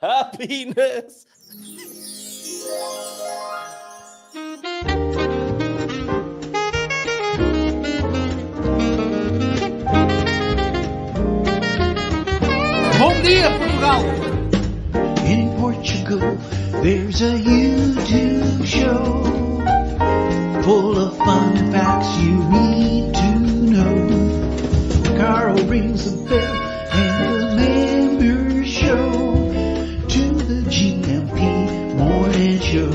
happiness. Bom dia, Portugal! In Portugal, there's a YouTube show full of fun facts you need to know. Carl rings the bell and the members show to the GMP morning show.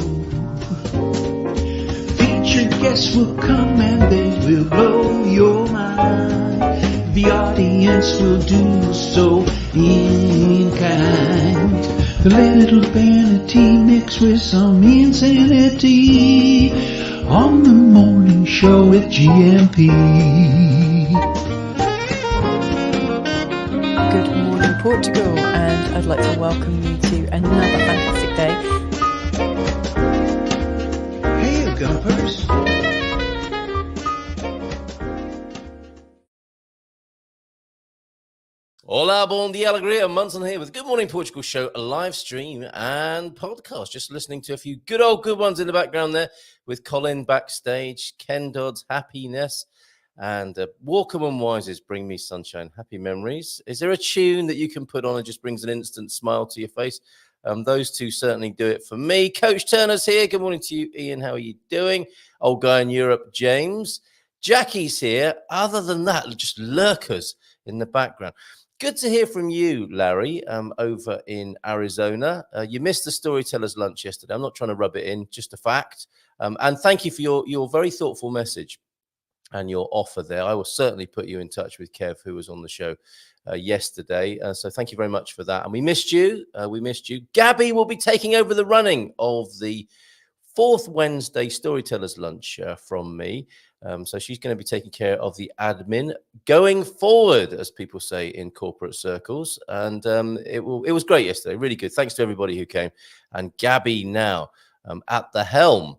Featured guests will come and they will blow your mind. The audience will do so in kind. The little vanity mixed with some insanity on the morning show with GMP. Good morning, Portugal, and I'd like to welcome you to another fantastic day. Hey, Gumpers. Hola, bon dia, alegria. Munson here with Good Morning Portugal show, a live stream and podcast. Just listening to a few good ones in the background there with Colin backstage, Ken Dodd's Happiness, and Walker and Wise's Bring Me Sunshine, Happy Memories. Is there a tune that you can put on and just brings an instant smile to your face? Those two certainly do it for me. Coach Turner's here. Good morning to you, Ian. How are you doing? Old guy in Europe, James. Jackie's here. Other than that, just lurkers in the background. Good to hear from you, Larry, over in Arizona. You missed the Storyteller's Lunch yesterday. I'm not trying to rub it in, just a fact. And thank you for your very thoughtful message and your offer there. I will certainly put you in touch with Kev, who was on the show yesterday. So thank you very much for that. And we missed you. Gabby will be taking over the running of the fourth Wednesday Storyteller's Lunch from me. So she's going to be taking care of the admin going forward, as people say in corporate circles. And it was great yesterday, really good. Thanks to everybody who came. And Gabby now at the helm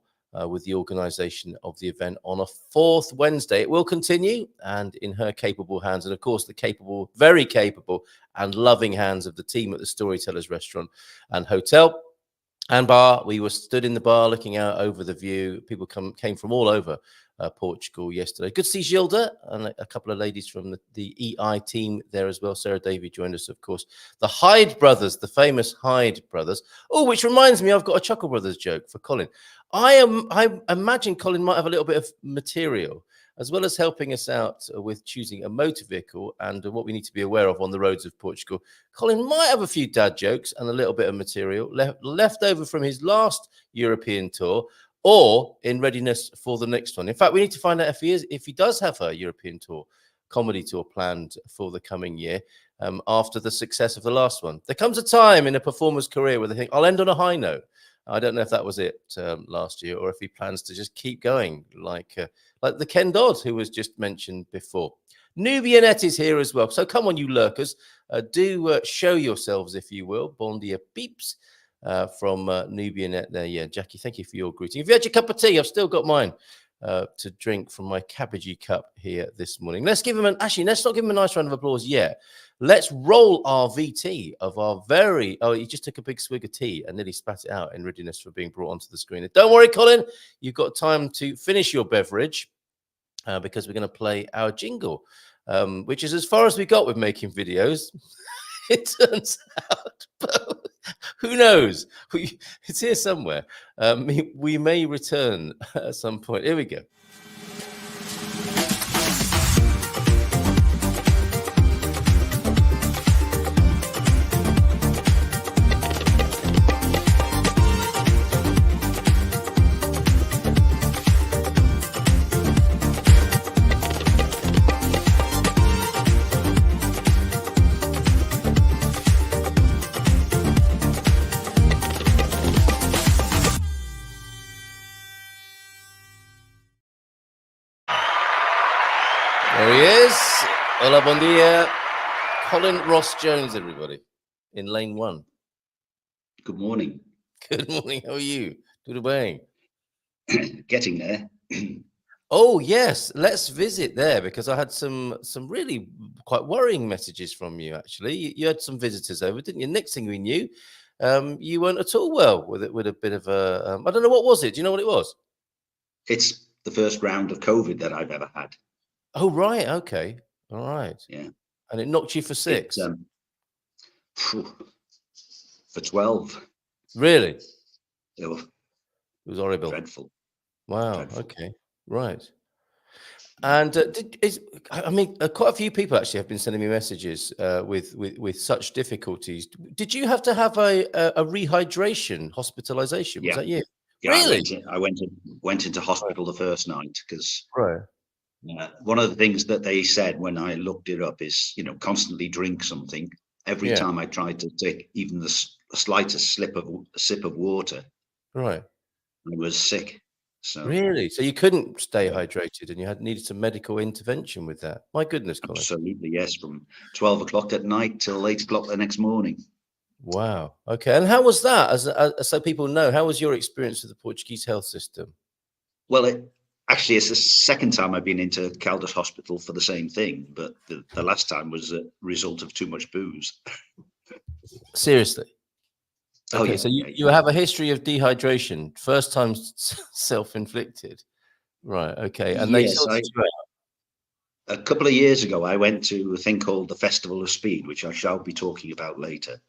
with the organization of the event on a fourth Wednesday. It will continue, and in her capable hands, and of course the capable, very capable and loving hands of the team at the Storytellers Restaurant and Hotel and Bar. We were stood in the bar looking out over the view. People came from all over Portugal yesterday. Good to see Gilda and a couple of ladies from the EI team there as well. Sarah Davey joined us, of course. The Hyde brothers, the famous Hyde brothers. Oh, which reminds me, I've got a Chuckle Brothers joke for Colin. I imagine Colin might have a little bit of material, as well as helping us out with choosing a motor vehicle and what we need to be aware of on the roads of Portugal. Colin might have a few dad jokes and a little bit of material left over from his last European tour, or in readiness for the next one. In fact, we need to find out if he does have a European tour, comedy tour planned for the coming year after the success of the last one. There comes a time in a performer's career where they think, I'll end on a high note. I don't know if that was it last year, or if he plans to just keep going like the Ken Dodd, who was just mentioned before. Nubianet is here as well. So come on, you lurkers. Do show yourselves, if you will. Bon dia, peeps. From Nubianet there. Yeah, Jackie, thank you for your greeting. If you had your cup of tea, I've still got mine to drink from my cabbagey cup here this morning. Let's not give him a nice round of applause yet. Let's roll our VT of our he just took a big swig of tea and nearly spat it out in readiness for being brought onto the screen. Don't worry, Colin, you've got time to finish your beverage because we're going to play our jingle, which is as far as we got with making videos. It turns out, but who knows? It's here somewhere. We may return at some point. Here we go. There he is. Hola, bon dia. Colin Ross-Jones, everybody, in lane one. Good morning. Good morning. How are you? Tudo bem? Getting there. Oh, yes. Let's visit there, because I had some really quite worrying messages from you, actually. You had some visitors over, didn't you? Next thing we knew, you weren't at all well with it, with a bit of a, I don't know, what was it? Do you know what it was? It's the first round of COVID that I've ever had. Oh, right. Okay. All right. Yeah. And it knocked you for 6. For 12. Really? It was It was horrible. dreadful. Wow. Dreadful. Okay. Right. And quite a few people actually have been sending me messages with such difficulties. Did you have to have a rehydration hospitalization? Was Yeah. that you? Yeah, Really? I went into hospital the first night because Right. one of the things that they said when I looked it up is, constantly drink something. Every time I tried to take even the slightest sip of water, Right. I was sick. So Really? So you couldn't stay hydrated, and you needed some medical intervention with that. My goodness, Colin. absolutely, yes, from 12 o'clock at night till 8 o'clock the next morning. Wow. Okay. And how was that? So people know, how was your experience with the Portuguese health system? Well, actually, it's the second time I've been into Caldas Hospital for the same thing, but the last time was a result of too much booze. Seriously? Oh, Okay, yeah, so you have a history of dehydration, first time self-inflicted. Right, okay. And they Yes, sorted you out. a couple of years ago, I went to a thing called the Festival of Speed, which I shall be talking about later,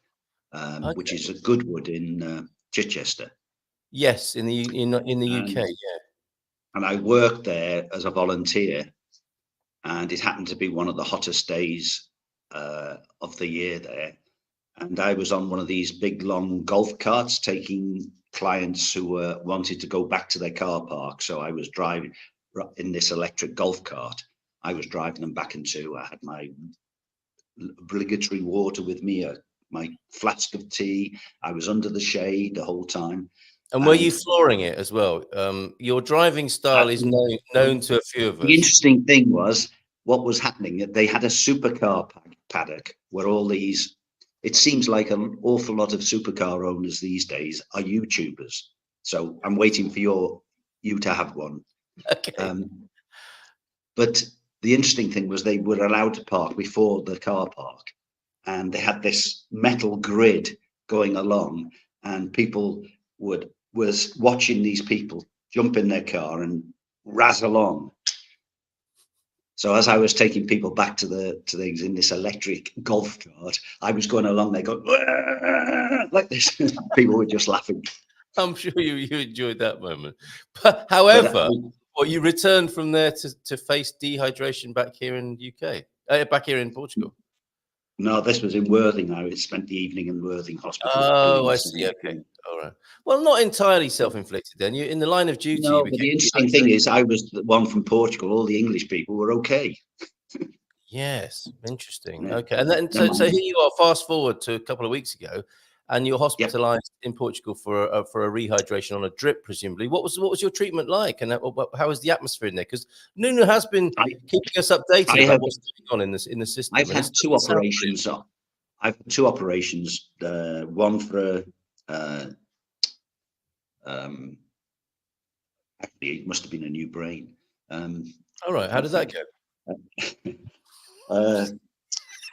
which is at Goodwood in Chichester. Yes, in the UK, yeah. And I worked there as a volunteer, and it happened to be one of the hottest days of the year there. And I was on one of these big, long golf carts taking clients who wanted to go back to their car park. So I was driving in this electric golf cart. I was driving them back into. I had my obligatory water with me, my flask of tea. I was under the shade the whole time. And were you flooring it as well? Your driving style is known to a few of us. The interesting thing was what was happening. They had a supercar paddock where all these. It seems like an awful lot of supercar owners these days are YouTubers. So I'm waiting for you to have one. Okay. But the interesting thing was they were allowed to park before the car park, and they had this metal grid going along, and people was watching these people jump in their car and razz along. So as I was taking people back to things in this electric golf cart, I was going along there going like this. People were just laughing. I'm sure you enjoyed that moment. But however, you returned from there to face dehydration back here in UK, back here in Portugal. No, this was in Worthing. I spent the evening in Worthing Hospital. Oh, I see. Okay. All right. Well, not entirely self-inflicted then. You in the line of duty. No, but the interesting thing is I was the one from Portugal. All the English people were okay. Yes. Interesting. Yeah. Okay. And then so here you are, fast forward to a couple of weeks ago, and you're hospitalized in Portugal for a rehydration on a drip, presumably. What was your treatment like, and how was the atmosphere in there? Because Nuno has been keeping us updated about what's going on in the system. I've had two operations. I've had two operations. One for actually, it must have been a new brain. All right. How did that go?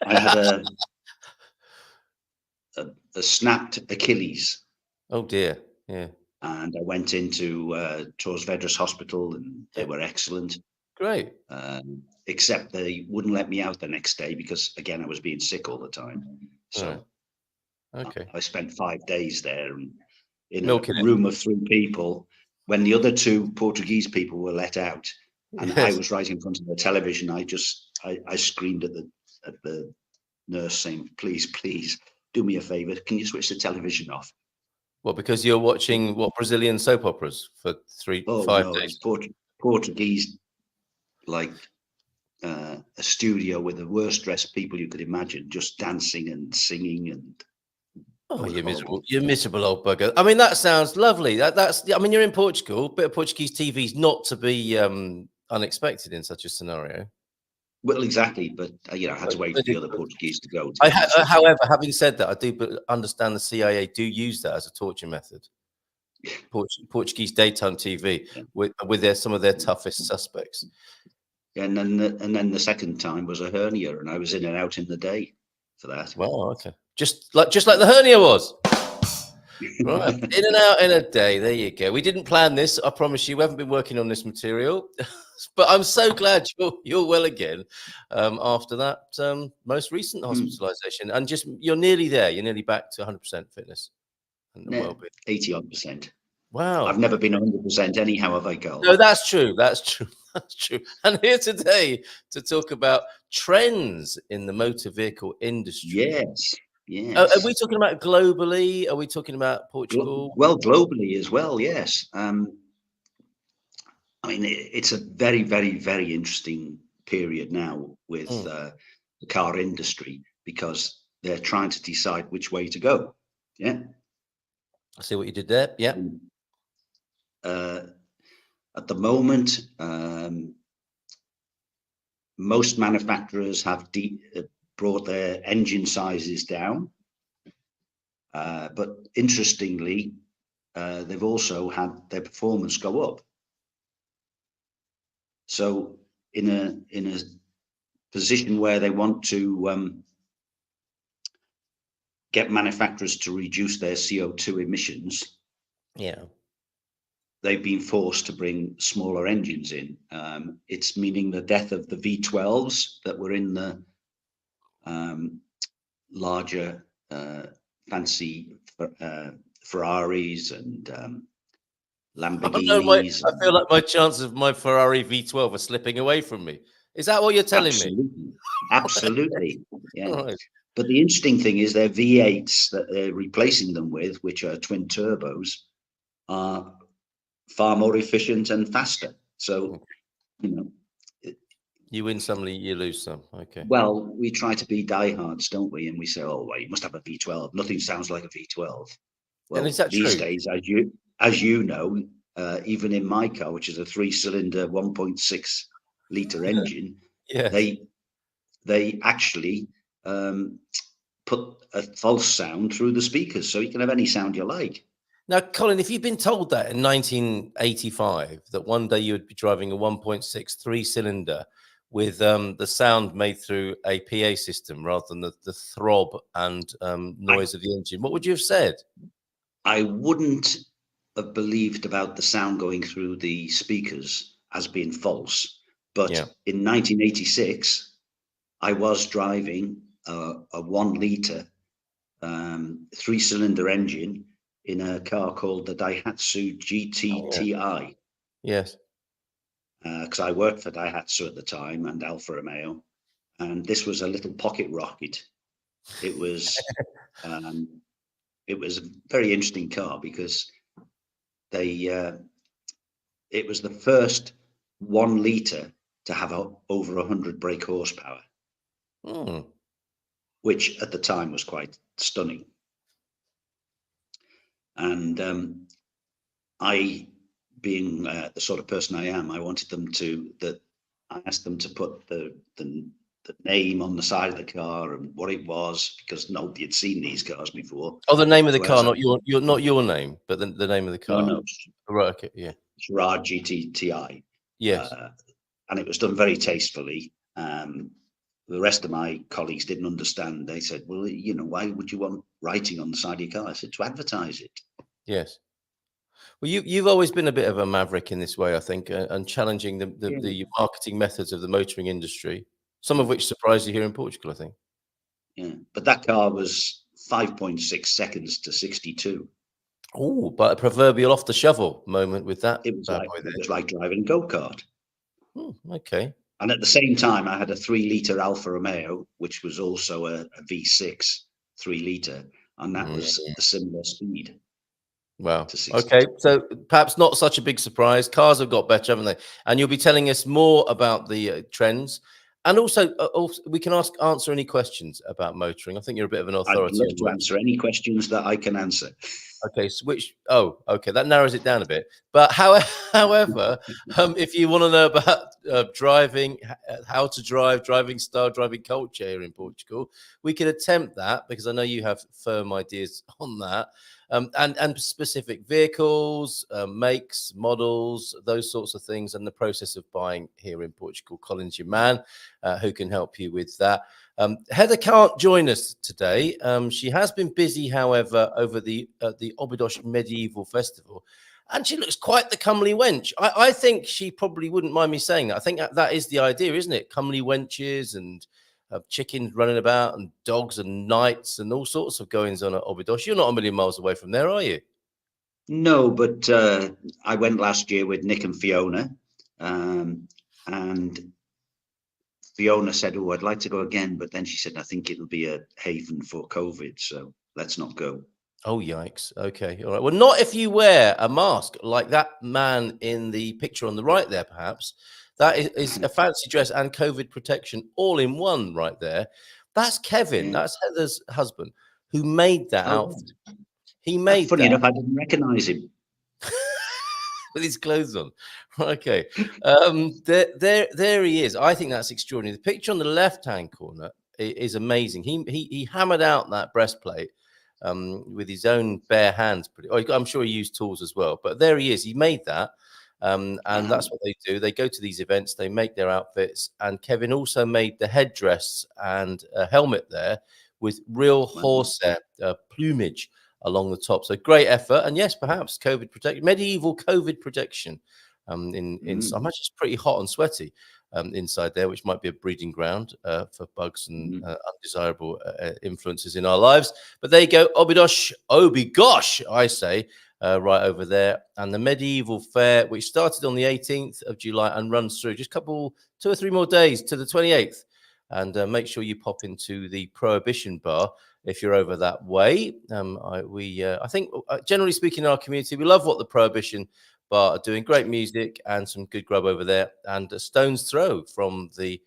I had a snapped Achilles. Oh dear. Yeah. And I went into Torres Vedras Hospital, and they were excellent. Great. Except they wouldn't let me out the next day because, again, I was being sick all the time. So I spent 5 days there in a room of 3 people when the other 2 Portuguese people were let out. And I was right in front of the television. I screamed at the nurse saying, please do me a favor. Can you switch the television off? Well, because you're watching Brazilian soap operas for 5 days. It's Portuguese, like a studio with the worst dressed people you could imagine, just dancing and singing and. Oh, you're miserable old bugger. I mean, that sounds lovely. That's. I mean, you're in Portugal. A bit of Portuguese TV is not to be unexpected in such a scenario. Well, exactly, but I had to wait for the other Portuguese to go. However, having said that, I do understand the CIA do use that as a torture method. Portuguese daytime TV with some of their toughest suspects. And then the second time was a hernia, and I was in and out in the day for that. Wow, okay, just like the hernia was. Right, in and out in a day. There you go. We didn't plan this. I promise you. We haven't been working on this material, but I'm so glad you're well again after that most recent hospitalisation, and just you're nearly there. You're nearly back to 100% fitness and Yeah, well-being. 80-odd%. Wow. I've never been 100% anyhow, have I, Carl? No, that's true. That's true. That's true. And here today to talk about trends in the motor vehicle industry. Yes, Are yes. we talking about globally? Are we talking about Portugal? Well, globally as well, yes. I mean, it's a very, very, very interesting period now with the car industry because they're trying to decide which way to go. Yeah. I see what you did there. Yeah. At the moment, most manufacturers have brought their engine sizes down. But interestingly, they've also had their performance go up. So in a position where they want to get manufacturers to reduce their CO2 emissions, Yeah. they've been forced to bring smaller engines in. It's meaning the death of the V12s that were in the larger fancy Ferraris and Lamborghinis. I feel like my chances of my Ferrari V12 are slipping away from me. Is that what you're telling me? Absolutely. Yeah. Right. But the interesting thing is their V8s that they're replacing them with, which are twin turbos, are far more efficient and faster. So, you win some, you lose some. Okay. Well, we try to be diehards, don't we? And we say, "Oh, well, you must have a V12. Nothing sounds like a V12." Well, and is that these true? days, as you know, even in my car, which is a 3-cylinder 1.6 liter engine, Yes. they actually put a false sound through the speakers, so you can have any sound you like. Now, Colin, if you've been told that in 1985 that one day you would be driving a 1.6 3-cylinder with the sound made through a PA system rather than the throb and noise of the engine, what would you have said? I wouldn't have believed about the sound going through the speakers as being false. But in 1986, I was driving a 1 liter 3-cylinder engine in a car called the Daihatsu GT-TI. Yes. Because I worked for Daihatsu at the time and Alfa Romeo, and this was a little pocket rocket. It was a very interesting car because it was the first 1 liter to have over 100 brake horsepower, which at the time was quite stunning. And I, being the sort of person I am, I wanted them I asked them to put the name on the side of the car and what it was, because nobody had seen these cars before. Oh, the name of the car, not your name, but the name of the car. No, right, okay, yeah. It's Rad GT-TI. Yes. And it was done very tastefully. The rest of my colleagues didn't understand. They said, "Well, why would you want writing on the side of your car?" I said, "To advertise it." Yes. Well, you've always been a bit of a maverick in this way, I think, and challenging the marketing methods of the motoring industry, some of which surprised you here in Portugal, I think. Yeah, but that car was 5.6 seconds to 62. Oh, but a proverbial off the shovel moment with that. It was like driving a go-kart. Okay. And at the same time, I had a 3-liter Alfa Romeo, which was also a V6 3-liter, and that was a similar speed. Wow. Okay, so perhaps not such a big surprise. Cars have got better, haven't they? And you'll be telling us more about the trends, and also we can answer any questions about motoring. I think you're a bit of an authority. I'd love to answer any questions that I can answer. Okay, okay, that narrows it down a bit. But however, if you want to know about driving, how to drive, driving style, driving culture here in Portugal, we can attempt that because I know you have firm ideas on that. And specific vehicles, makes, models, those sorts of things, and the process of buying here in Portugal. Colin's your man who can help you with that. Heather can't join us today. She has been busy, however, over the Obidos Medieval Festival, and she looks quite the comely wench. I think she probably wouldn't mind me saying that. I think that is the idea, isn't it? Comely wenches and chickens running about and dogs and knights and all sorts of goings on at Obidos. You're not a million miles away from there, are you? No, but I went last year with Nick and Fiona, and Fiona said, "Oh, I'd like to go again," but then she said, "I think it'll be a haven for COVID, so let's not go." Oh, yikes. Okay. All right. Well, not if you wear a mask like that man in the picture on the right there, perhaps. That is a fancy dress and COVID protection all in one right there. That's Kevin. Yeah. That's Heather's husband who made that Oh, outfit. He made funny that enough, I didn't recognise him. with his clothes on. Okay. There he is. I think that's extraordinary. The picture on the left-hand corner is amazing. He hammered out that breastplate with his own bare hands. I'm sure he used tools as well, but there he is. He made that. And that's what they do. They go to these events, they make their outfits. And Kevin also made the headdress and a helmet there with real horsehair plumage along the top. So great effort. And yes, perhaps COVID protection, medieval COVID protection. I imagine it's pretty hot and sweaty inside there, which might be a breeding ground for bugs and undesirable influences in our lives. But there you go, Obigosh, I say, right over there. And the medieval fair, which started on the 18th of July and runs through just 2 or 3 more days to the 28th. And make sure you pop into the Prohibition Bar if you're over that way. I think, generally speaking, in our community, we love what the Prohibition Bar are doing. Great music and some good grub over there. And a stone's throw from the,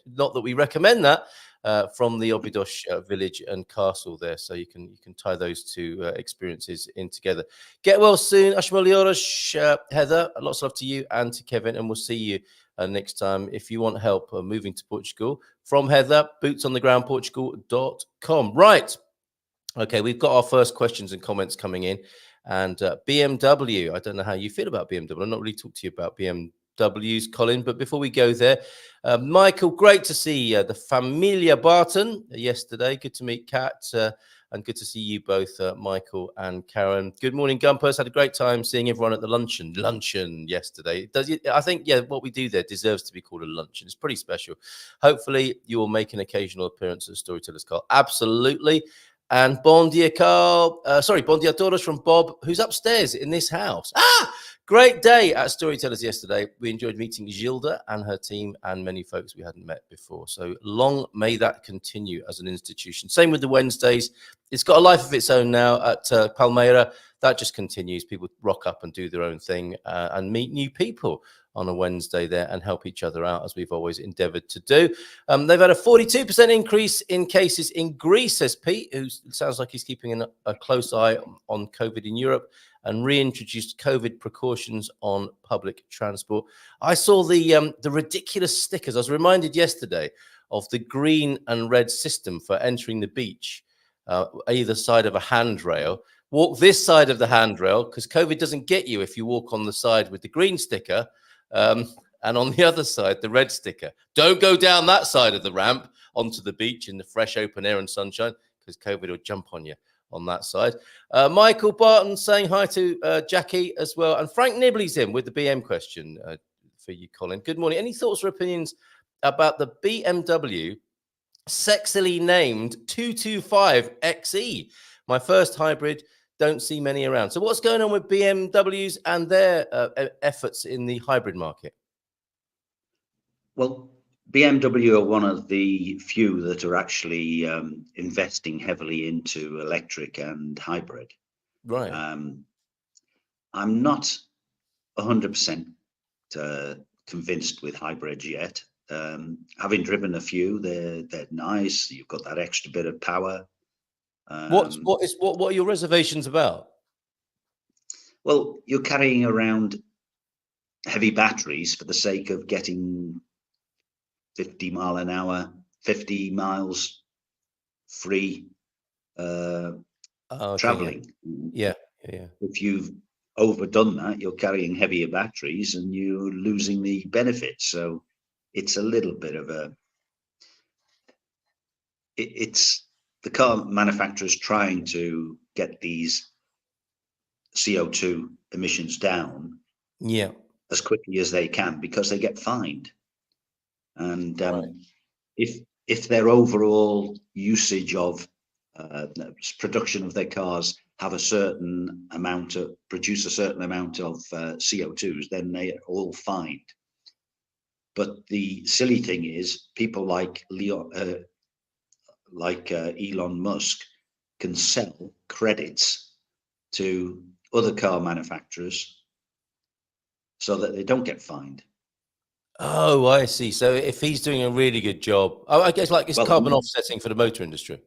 not that we recommend that, from the Obidos village and castle there. So you can tie those two experiences in together. Get well soon. Ashmoliorosh, Heather. Lots of love to you and to Kevin. And we'll see you next time. If you want help moving to Portugal, from Heather, bootsonthegroundportugal.com. Right. Okay, we've got our first questions and comments coming in. And BMW, I don't know how you feel about BMW. I'm not really talking to you about BMWs, Colin, but before we go there, Michael, great to see the Familia Barton yesterday. Good to meet Kat, and good to see you both, Michael and Karen. Good morning, Gumpers. Had a great time seeing everyone at the luncheon yesterday. I think, yeah, what we do there deserves to be called a luncheon. It's pretty special. Hopefully, you will make an occasional appearance at Storytellers Carl. Absolutely. And bon dia, Carl. Bon dia todos from Bob, who's upstairs in this house. Great day at Storytellers yesterday. We enjoyed meeting Gilda and her team and many folks we hadn't met before. So long may that continue as an institution. Same with the Wednesdays. It's got a life of its own now at Palmeira. That just continues. People rock up and do their own thing and meet new people on a Wednesday there and help each other out, as we've always endeavored to do. They've had a 42% increase in cases in Greece, says Pete, who sounds like he's keeping a close eye on COVID in Europe, and reintroduced COVID precautions on public transport. I saw the ridiculous stickers. I was reminded yesterday of the green and red system for entering the beach, either side of a handrail. Walk this side of the handrail, because COVID doesn't get you if you walk on the side with the green sticker, and on the other side, the red sticker. Don't go down that side of the ramp onto the beach in the fresh open air and sunshine, because COVID will jump on you on that side. Michael Barton saying hi to Jackie as well. And Frank Nibley's in with the BM question for you, Colin. Good morning. Any thoughts or opinions about the BMW sexily named 225XE? My first hybrid. Don't see many around. So what's going on with BMWs and their efforts in the hybrid market? Well, BMW are one of the few that are actually investing heavily into electric and hybrid. Right. I'm not 100% convinced with hybrids yet. Having driven a few, they're nice. You've got that extra bit of power. What are your reservations about? Well, you're carrying around heavy batteries for the sake of getting 50 mile an hour, 50 miles free traveling. Yeah. If you've overdone that, you're carrying heavier batteries and you're losing the benefits. So it's a little bit of it's the car manufacturers trying to get these CO2 emissions down Yeah. as quickly as they can because they get fined. And Right. if their overall usage of production of their cars produce a certain amount of CO2s, then they are all fined. But the silly thing is, people like Elon Musk can sell credits to other car manufacturers so that they don't get fined. Oh, I see. So if he's doing a really good job, I guess like it's Well, carbon offsetting for the motor industry.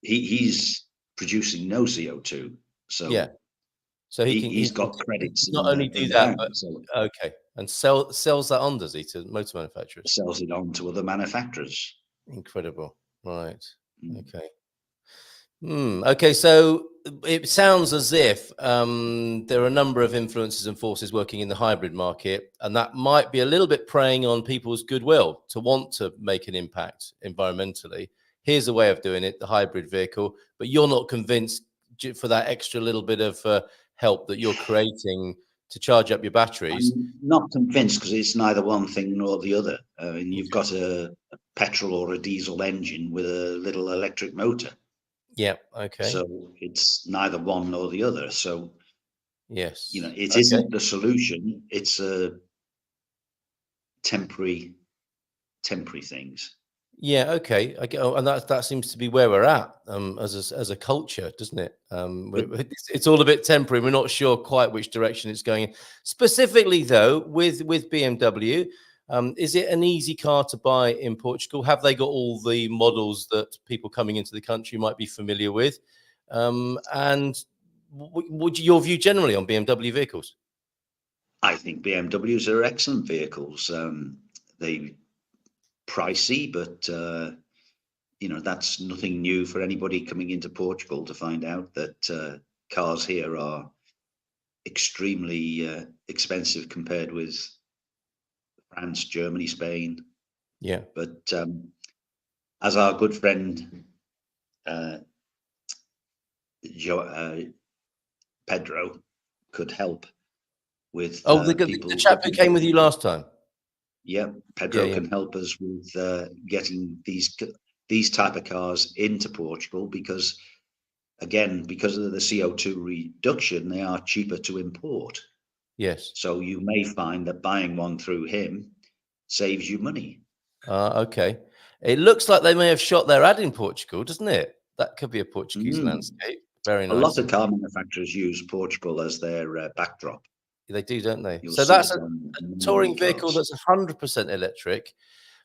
he's producing no CO2, so Yeah. So he he's can got credits not only do in the that, bank, but so okay, and sells that on, does he, to motor manufacturers? sells it on to other manufacturers. Incredible. Right. Mm. Okay. Okay, so it sounds as if there are a number of influences and forces working in the hybrid market, and that might be a little bit preying on people's goodwill to want to make an impact environmentally. Here's a way of doing it, the hybrid vehicle, but you're not convinced for that extra little bit of help that you're creating to charge up your batteries. I'm not convinced because it's neither one thing nor the other. I mean, you've got a petrol or a diesel engine with a little electric motor. Yeah. Okay. So it's neither one nor the other. So, Yes. it Okay. isn't the solution. It's a temporary things. Yeah, okay. I get, and that seems to be where we're at as a culture, doesn't it? It's all a bit temporary. We're not sure quite which direction it's going in. Specifically, though, with BMW, is it an easy car to buy in Portugal? Have they got all the models that people coming into the country might be familiar with? And would your view generally on BMW vehicles? I think BMWs are excellent vehicles. They pricey, but that's nothing new for anybody coming into Portugal to find out that cars here are extremely expensive compared with France, Germany, Spain. Yeah. But as our good friend Pedro could help with The chap who came with you last time. Yeah, Pedro Yeah. can help us with getting these type of cars into Portugal because, again, because of the CO2 reduction, they are cheaper to import. Yes. So you may find that buying one through him saves you money. Okay. It looks like they may have shot their ad in Portugal, doesn't it? That could be a Portuguese landscape. Very nice. A lot of car manufacturers use Portugal as their backdrop. They do, don't they? You'll So see that's it a on touring many vehicle cars. that's 100% electric.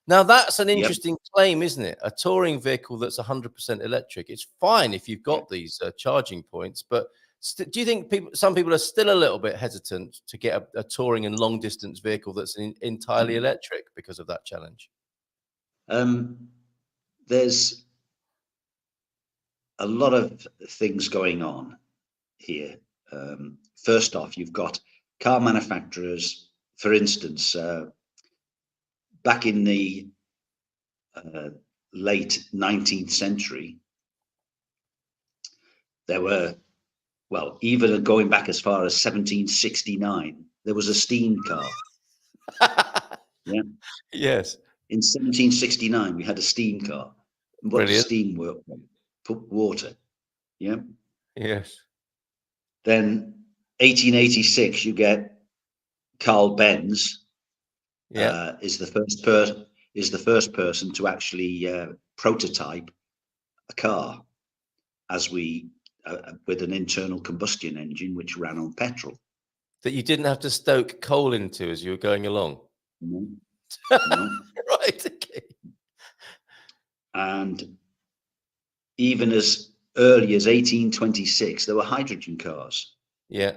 Now, that's an Yep. interesting claim, isn't it? A touring vehicle that's 100% electric. It's fine if you've got these charging points, but do you think some people are still a little bit hesitant to get a touring and long distance vehicle that's entirely electric because of that challenge? There's a lot of things going on here. First off, you've got car manufacturers, for instance, back in the late 19th century, there were, well, even going back as far as 1769, there was a steam car. Yeah. Yes. In 1769, we had a steam car. And what does Brilliant. steam work on? Put water. Yeah. Yes. Then 1886, you get Carl Benz. Yeah. Is the first person to actually prototype a car with an internal combustion engine which ran on petrol. That you didn't have to stoke coal into as you were going along. No. Right. Okay. And even as early as 1826, there were hydrogen cars. Yeah.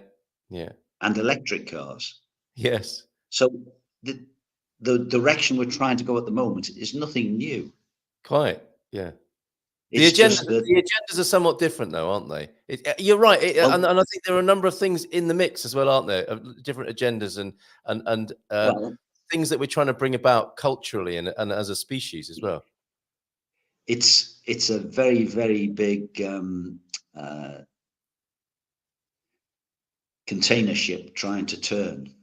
Yeah. And electric cars. Yes. So the direction we're trying to go at the moment is nothing new. Quite. Yeah. It's The just that agendas are somewhat different, though, aren't they? You're right, and I think there are a number of things in the mix as well, aren't there? Of different agendas and things that we're trying to bring about culturally and as a species as well. it's a very, very big container ship trying to turn.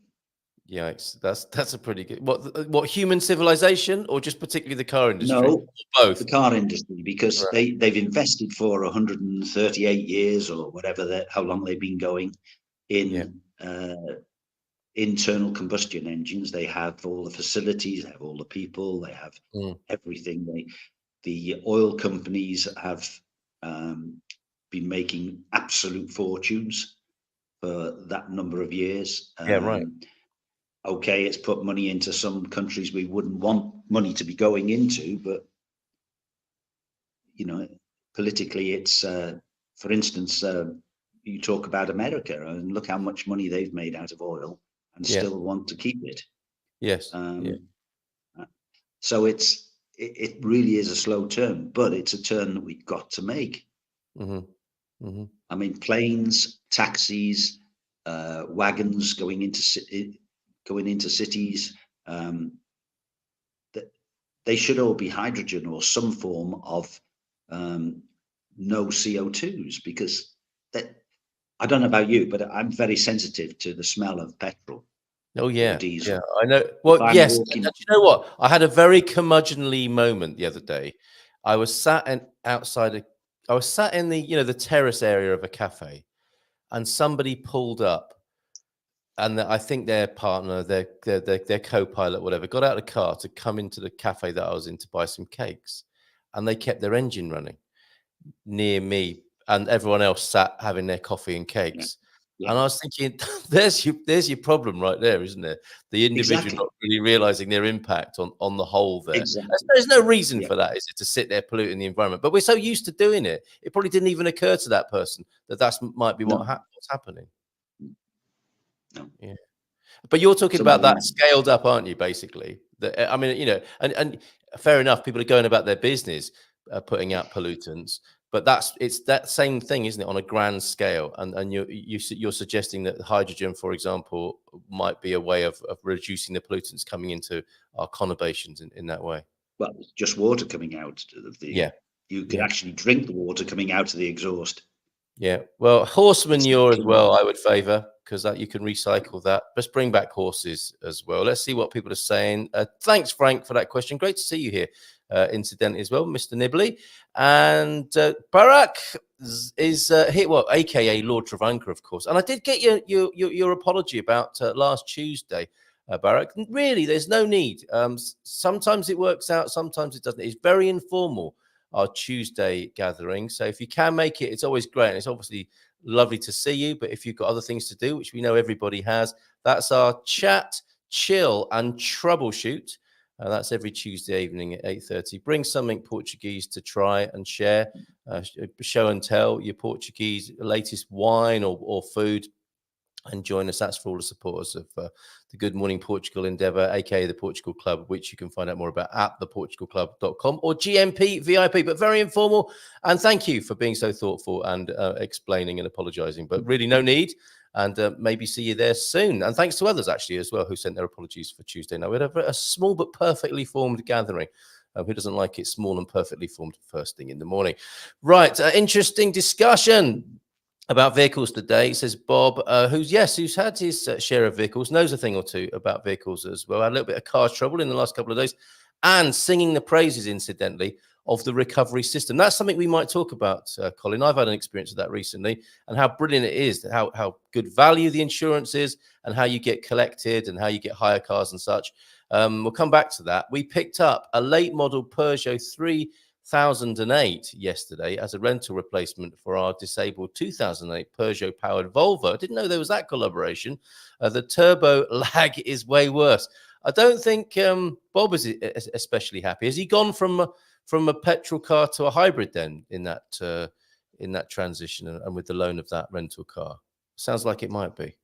Yikes, that's a pretty good. What human civilization, or just particularly the car industry? No, Both. the car industry, because Right. they've invested for 138 years or whatever, how long they've been going in internal combustion engines. They have all the facilities, they have all the people, they have everything. The oil companies have been making absolute fortunes for that number of years. Yeah, right. Okay, it's put money into some countries we wouldn't want money to be going into, but politically, it's for instance, you talk about America and look how much money they've made out of oil and still want to keep it. Yes. So it really is a slow turn, but it's a turn that we've got to make. I mean, planes, taxis, wagons going into cities, they should all be hydrogen or some form of no CO2s, because I don't know about you, but I'm very sensitive to the smell of petrol. Oh yeah, diesel. I know. Well, yes. And you know what? I had a very curmudgeonly moment the other day. I was sat in the the terrace area of a cafe, and somebody pulled up, and I think their partner, their co-pilot, whatever, got out of the car to come into the cafe that I was in to buy some cakes, and they kept their engine running near me, and everyone else sat having their coffee and cakes. Yeah. And I was thinking, there's your problem right there, isn't it? The individual not really realizing their impact on the whole there. Exactly. There's no reason for that, is it, to sit there polluting the environment? But we're so used to doing it, it probably didn't even occur to that person that might be what's happening. No. Yeah. But you're talking about that scaled up, aren't you, basically? I mean, and fair enough, people are going about their business putting out pollutants, but it's that same thing, isn't it, on a grand scale? And you're suggesting that hydrogen, for example, might be a way of reducing the pollutants coming into our conurbations in that way. Well, it's just water coming out of the. You could actually drink the water coming out of the exhaust. Yeah, well, horse manure as well, I would favour, because you can recycle that. Let's bring back horses as well. Let's see what people are saying. Thanks, Frank, for that question. Great to see you here, incidentally, as well, Mr. Nibley. And Barack is here, well, aka Lord Travancore, of course. And I did get your apology about last Tuesday, Barack. Really, there's no need. Sometimes it works out, sometimes it doesn't. It's very informal, our Tuesday gathering. So if you can make it, it's always great. And it's obviously lovely to see you. But if you've got other things to do, which we know everybody has, that's our chat, chill, and troubleshoot. That's every Tuesday evening at 8:30. Bring something Portuguese to try and share. Show and tell your Portuguese latest wine or food. And join us. That's for all the supporters of the Good Morning Portugal endeavour, aka the Portugal Club, which you can find out more about at theportugalclub.com or GMP VIP. But very informal. And thank you for being so thoughtful and explaining and apologising. But really, no need. And maybe see you there soon. And thanks to others, actually, as well, who sent their apologies for Tuesday. Now, we had a small but perfectly formed gathering. Who doesn't like it small and perfectly formed first thing in the morning? Right. Interesting discussion about vehicles today, says Bob, who's had his share of vehicles, knows a thing or two about vehicles as well. Had a little bit of car trouble in the last couple of days, and singing the praises, incidentally, of the recovery system. That's something we might talk about, Colin. I've had an experience of that recently, and how brilliant it is, how good value the insurance is, and how you get collected, and how you get hire cars and such. We'll come back to that. We picked up a late model Peugeot 3008 yesterday as a rental replacement for our disabled 2008 Peugeot powered Volvo. I didn't know there was that collaboration. The turbo lag is way worse. I don't think Bob is especially happy. Has he gone from a petrol car to a hybrid then in that transition and with the loan of that rental car? Sounds like it might be.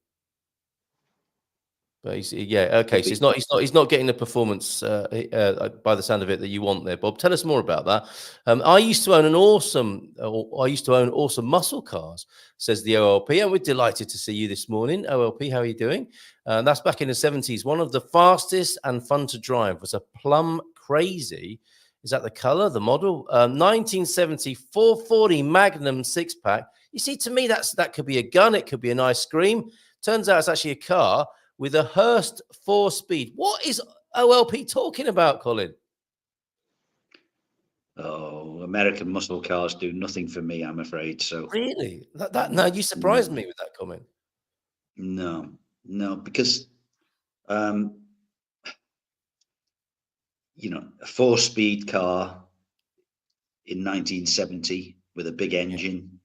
But okay. So he's not getting the performance by the sound of it that you want there, Bob. Tell us more about that. I used to own awesome muscle cars, says the OLP, and we're delighted to see you this morning, OLP. How are you doing? That's back in the 70s. One of the fastest and fun to drive was a Plum Crazy Is that the color, the model? 1970 440 Magnum 6-pack. You see, to me, that could be a gun. It could be an ice cream. Turns out it's actually a car with a Hurst 4-speed. What is OLP talking about, Colin? Oh, American muscle cars do nothing for me, I'm afraid. So Really? No, you surprised me with that comment. no, because um, a 4-speed car in 1970 with a big engine.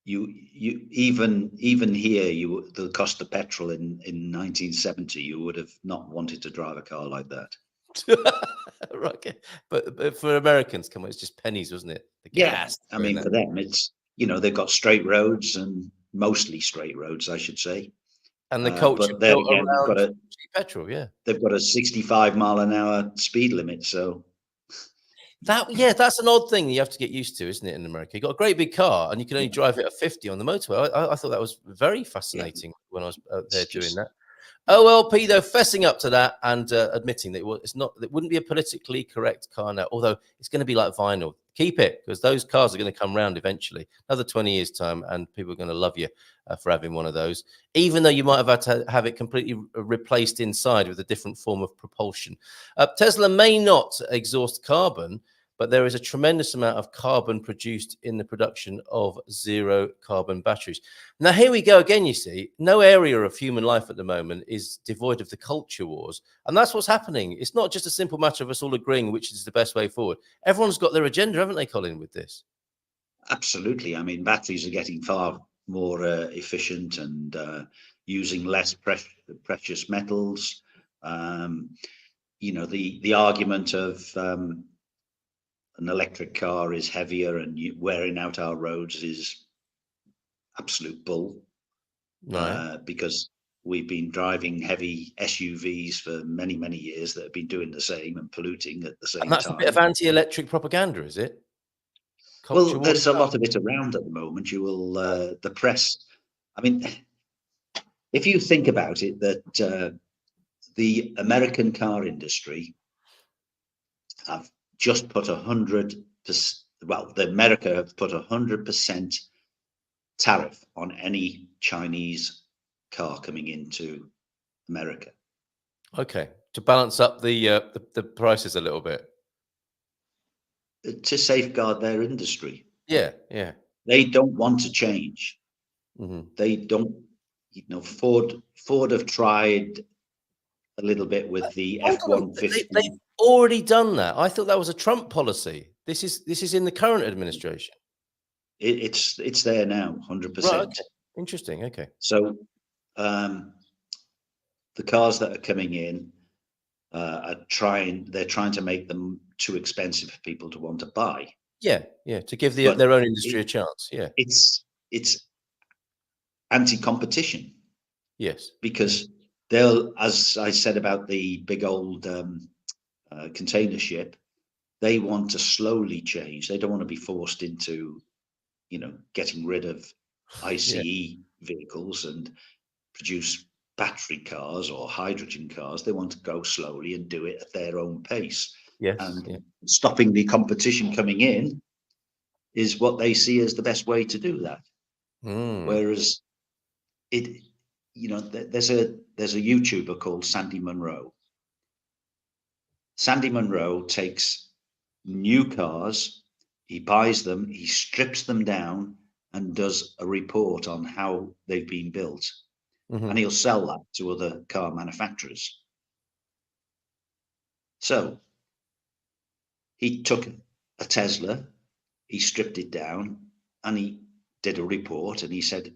You even here, the cost of petrol in 1970, you would have not wanted to drive a car like that. Right, okay. But for Americans, come on, it's just pennies, wasn't it? The gas. I mean, for them, it's they've got straight roads, and mostly straight roads, I should say. And the culture but then built again, around cheap petrol, yeah. they've got a 65 mile an hour speed limit, so that's an odd thing you have to get used to, isn't it? In America, you got a great big car, and you can only drive it at 50 on the motorway. I thought that was very fascinating when I was there doing that. OLP though, fessing up to that and admitting that it wouldn't be a politically correct car now, although it's going to be like vinyl. Keep it, because those cars are going to come round eventually, another 20 years time, and people are going to love you for having one of those, even though you might have had to have it completely replaced inside with a different form of propulsion. Tesla may not exhaust carbon, but there is a tremendous amount of carbon produced in the production of zero carbon batteries. Now, here we go again, you see. No area of human life at the moment is devoid of the culture wars. And that's what's happening. It's not just a simple matter of us all agreeing which is the best way forward. Everyone's got their agenda, haven't they, Colin, with this? Absolutely. I mean, batteries are getting far more efficient and using less precious metals. The argument of an electric car is heavier and wearing out our roads is absolute bull. Right. Because we've been driving heavy SUVs for many, many years that have been doing the same and polluting at the same time. And that's a bit of anti-electric propaganda, is it? Well, there's a lot of it around at the moment. You will, the press, I mean, if you think about it, that the American car industry have just put 100%, America have put 100% tariff on any Chinese car coming into America. Okay, to balance up the prices a little bit. To safeguard their industry. Yeah. They don't want to change. Mm-hmm. They don't, Ford have tried a little bit with the F-150. They've already done that. I thought that was a Trump policy. This is in the current administration. It's there now, 100%. Right, okay. Interesting. Okay. So the cars that are coming in they're trying to make them too expensive for people to want to buy. Yeah, to give their own industry a chance. Yeah. It's anti-competition. Yes. Because they'll, as I said about the big old container ship, they want to slowly change. They don't want to be forced into, getting rid of ICE vehicles and produce battery cars or hydrogen cars. They want to go slowly and do it at their own pace. Yes. And stopping the competition coming in is what they see as the best way to do that. Whereas there's a YouTuber called Sandy Munro. Sandy Munro takes new cars, he buys them, he strips them down and does a report on how they've been built. Mm-hmm. And he'll sell that to other car manufacturers. So he took a Tesla, he stripped it down, and he did a report, and he said,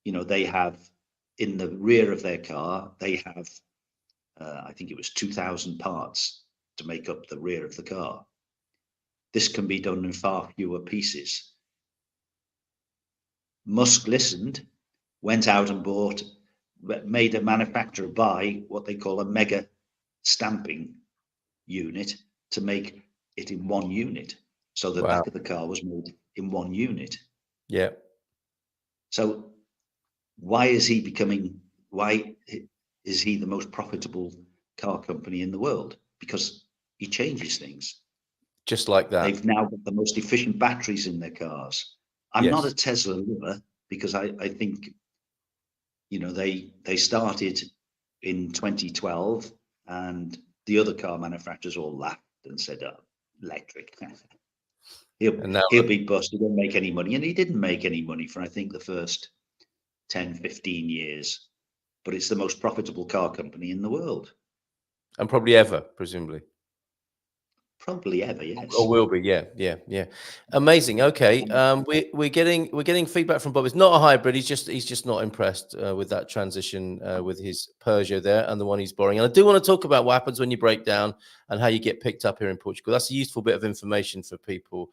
they have, in the rear of their car, they have, I think it was 2,000 parts to make up the rear of the car. This can be done in far fewer pieces. Musk listened, went out and made a manufacturer buy what they call a mega stamping unit to make it in one unit. So the back of the car was made in one unit. Yeah. So why is he the most profitable car company in the world? Because he changes things. Just like that. They've now got the most efficient batteries in their cars. I'm not a Tesla lover because I think, you know, they started in 2012 and the other car manufacturers all laughed and said, oh, electric. He'll be bust. He won't make any money. And he didn't make any money for, I think, the first 10, 15 years. But it's the most profitable car company in the world. And probably ever, presumably. Probably ever, yes. Or will be, yeah. Amazing. Okay, we're getting feedback from Bob. It's not a hybrid. He's just not impressed with that transition with his Peugeot there and the one he's borrowing. And I do want to talk about what happens when you break down and how you get picked up here in Portugal. That's a useful bit of information for people.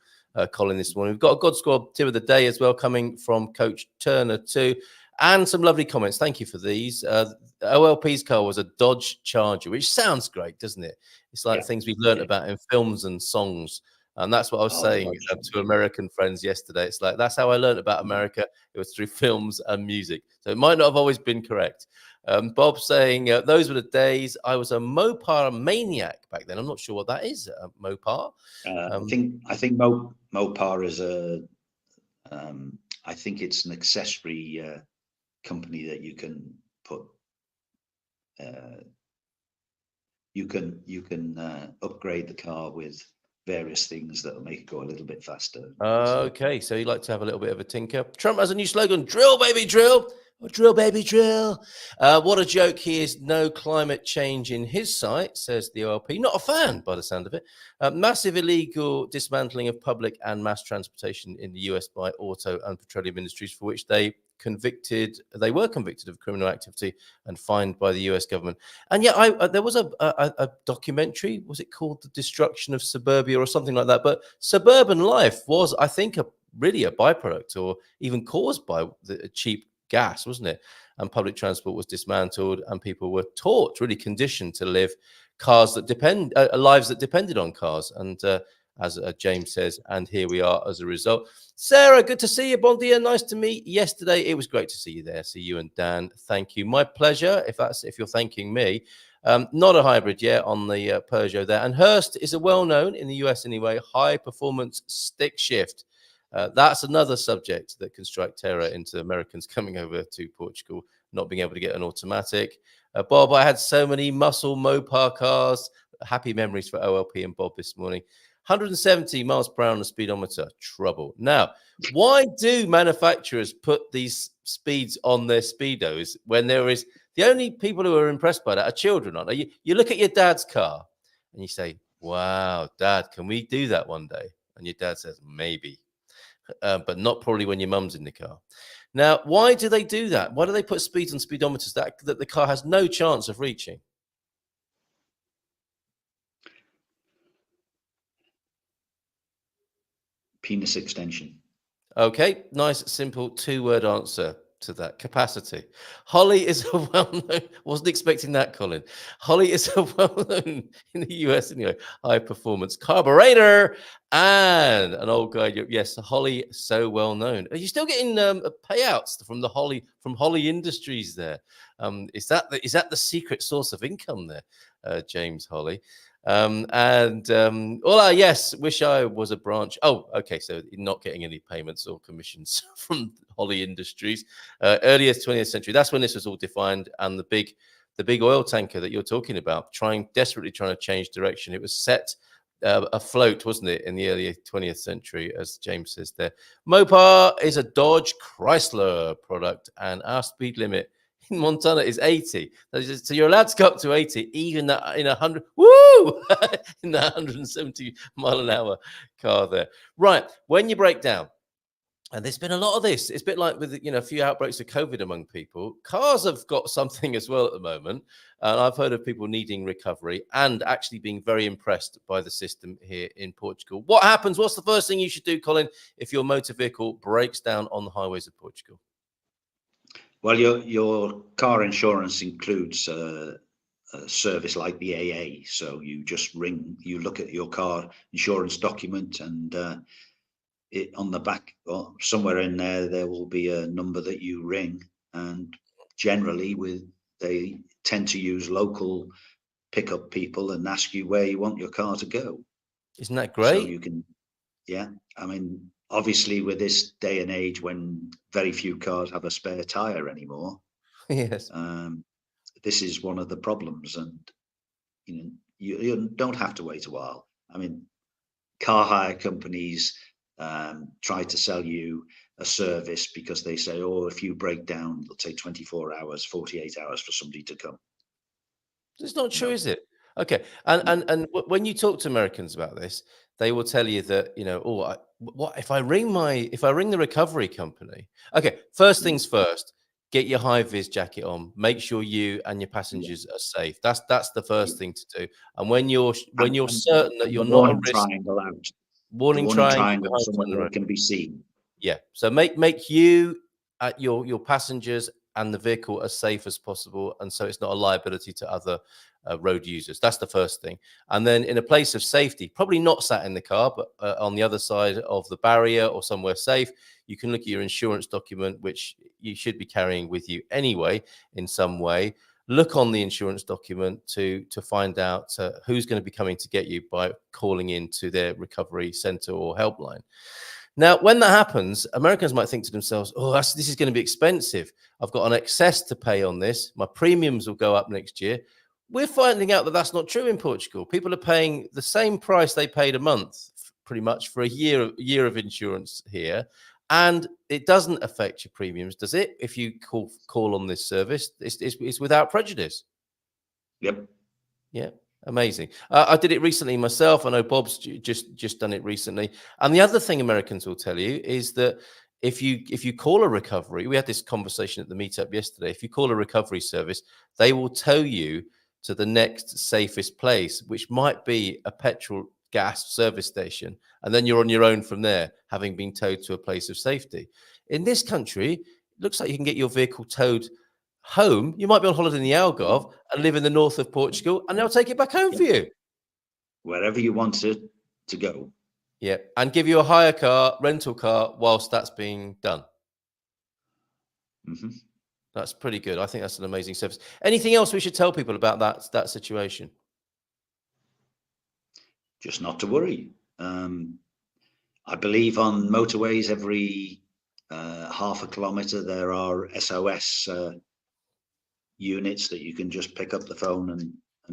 Colin, this morning we've got a God Squad tip of the day as well coming from Coach Turner too. And some lovely comments. Thank you for these. OLP's car was a Dodge Charger, which sounds great, doesn't it? It's like things we've learned about in films and songs. And that's what I was saying to American friends yesterday. It's like, that's how I learned about America. It was through films and music. So it might not have always been correct. Bob saying, those were the days. I was a Mopar maniac back then. I'm not sure what that is, a Mopar. I think Mopar is I think it's an accessory company that you can put you can upgrade the car with various things that will make it go a little bit faster. Okay, so you like to have a little bit of a tinker. Trump has a new slogan: drill baby drill, or drill baby drill. What a joke. He is no climate change in his sight, says the OLP. Not a fan by the sound of it. Massive illegal dismantling of public and mass transportation in the US by auto and petroleum industries, for which they were convicted of criminal activity and fined by the US government. And yeah, there was a documentary, was it called The Destruction of Suburbia or something like that? But suburban life was, I think, really a byproduct or even caused by the cheap gas, wasn't it? And public transport was dismantled and people were taught, really conditioned to live lives that depended on cars. And as James says, and here we are as a result. Sarah, good to see you. Bon dia, nice to meet yesterday. It was great to see you there. See you and Dan. Thank you. My pleasure. If you're thanking me. Not a hybrid yet on the Peugeot there. And Hurst is a well-known, in the US anyway, high-performance stick shift. That's another subject that can strike terror into Americans coming over to Portugal, not being able to get an automatic. Bob, I had so many muscle Mopar cars. Happy memories for OLP and Bob this morning. 170 miles per hour on the speedometer. Trouble. Now, why do manufacturers put these speeds on their Speedos when there is the only people who are impressed by that are children, aren't they? You look at your dad's car and you say, wow, Dad, can we do that one day? And your dad says, maybe. But not probably when your mum's in the car. Now, why do they do that? Why do they put speeds on speedometers that the car has no chance of reaching? Penis extension. Okay, nice, simple two-word answer to that. Capacity. Holly is a well-known, wasn't expecting that, Colin. Holly is a well-known, in the US anyway, high-performance carburetor and an old guy. Yes, Holly, so well-known. Are you still getting payouts from Holly Industries there? Is that the secret source of income there, James Holly? Yes, wish I was a branch. Oh, okay. So not getting any payments or commissions from Holly Industries. Earliest 20th century. That's when this was all defined. And the big oil tanker that you're talking about, desperately trying to change direction. It was set afloat, wasn't it, in the early 20th century, as James says there. Mopar is a Dodge Chrysler product, and our speed limit in Montana is 80. So you're allowed to go up to 80, even in 100. Woo! In the 170 mile an hour car there. Right. When you break down, and there's been a lot of this. It's a bit like with a few outbreaks of COVID among people. Cars have got something as well at the moment. And I've heard of people needing recovery and actually being very impressed by the system here in Portugal. What happens? What's the first thing you should do, Colin, if your motor vehicle breaks down on the highways of Portugal? Well, your car insurance includes a service like the AA. So you just ring, you look at your car insurance document, and on the back or somewhere in there will be a number that you ring. And generally, they tend to use local pick up people and ask you where you want your car to go. Isn't that So great? you can, yeah. I mean, obviously, with this day and age when very few cars have a spare tire anymore, Yes. this is one of the problems. And you don't have to wait a while. I mean, car hire companies try to sell you a service because they say, oh, if you break down, it'll take 24 hours, 48 hours for somebody to come. It's not true, No. is it? Okay. And when you talk to Americans about this, they will tell you that, what if I ring the recovery company? Okay, first things first, get your high vis jacket on. Make sure you and your passengers are safe. That's the first thing to do. And when you're certain that And you're the not a warning risk, triangle out. The warning warning triangle triangle behind you somewhere on the where road. it can be seen. Yeah. So make you your passengers and the vehicle as safe as possible, and so it's not a liability to other road users. That's the first thing. And then in a place of safety, probably not sat in the car, but on the other side of the barrier or somewhere safe, you can look at your insurance document, which you should be carrying with you anyway in some way. Look on the insurance document to find out who's going to be coming to get you by calling into their recovery center or helpline. Now, when that happens, Americans might think to themselves, oh, this is going to be expensive. I've got an excess to pay on this. My premiums will go up next year. We're finding out that that's not true in Portugal. People are paying the same price they paid a month, pretty much, for a year of insurance here. And it doesn't affect your premiums, does it? If you call on this service, it's without prejudice. Yep. Yeah. Amazing. I did it recently myself. I know Bob's just done it recently. And the other thing Americans will tell you is that if you call a recovery, we had this conversation at the meetup yesterday. If you call a recovery service, they will tow you to the next safest place, which might be a petrol gas service station, and then you're on your own from there, having been towed to a place of safety. In this country, it looks like you can get your vehicle towed home. You might be on holiday in the Algarve and live in the north of Portugal, and they'll take it back home for you. Wherever you want it to go. Yeah, and give you a hire car, rental car, whilst that's being done. Mm-hmm. That's pretty good. I think that's an amazing service. Anything else we should tell people about that situation? Just not to worry. I believe on motorways, every half a kilometre, there are SOS units that you can just pick up the phone and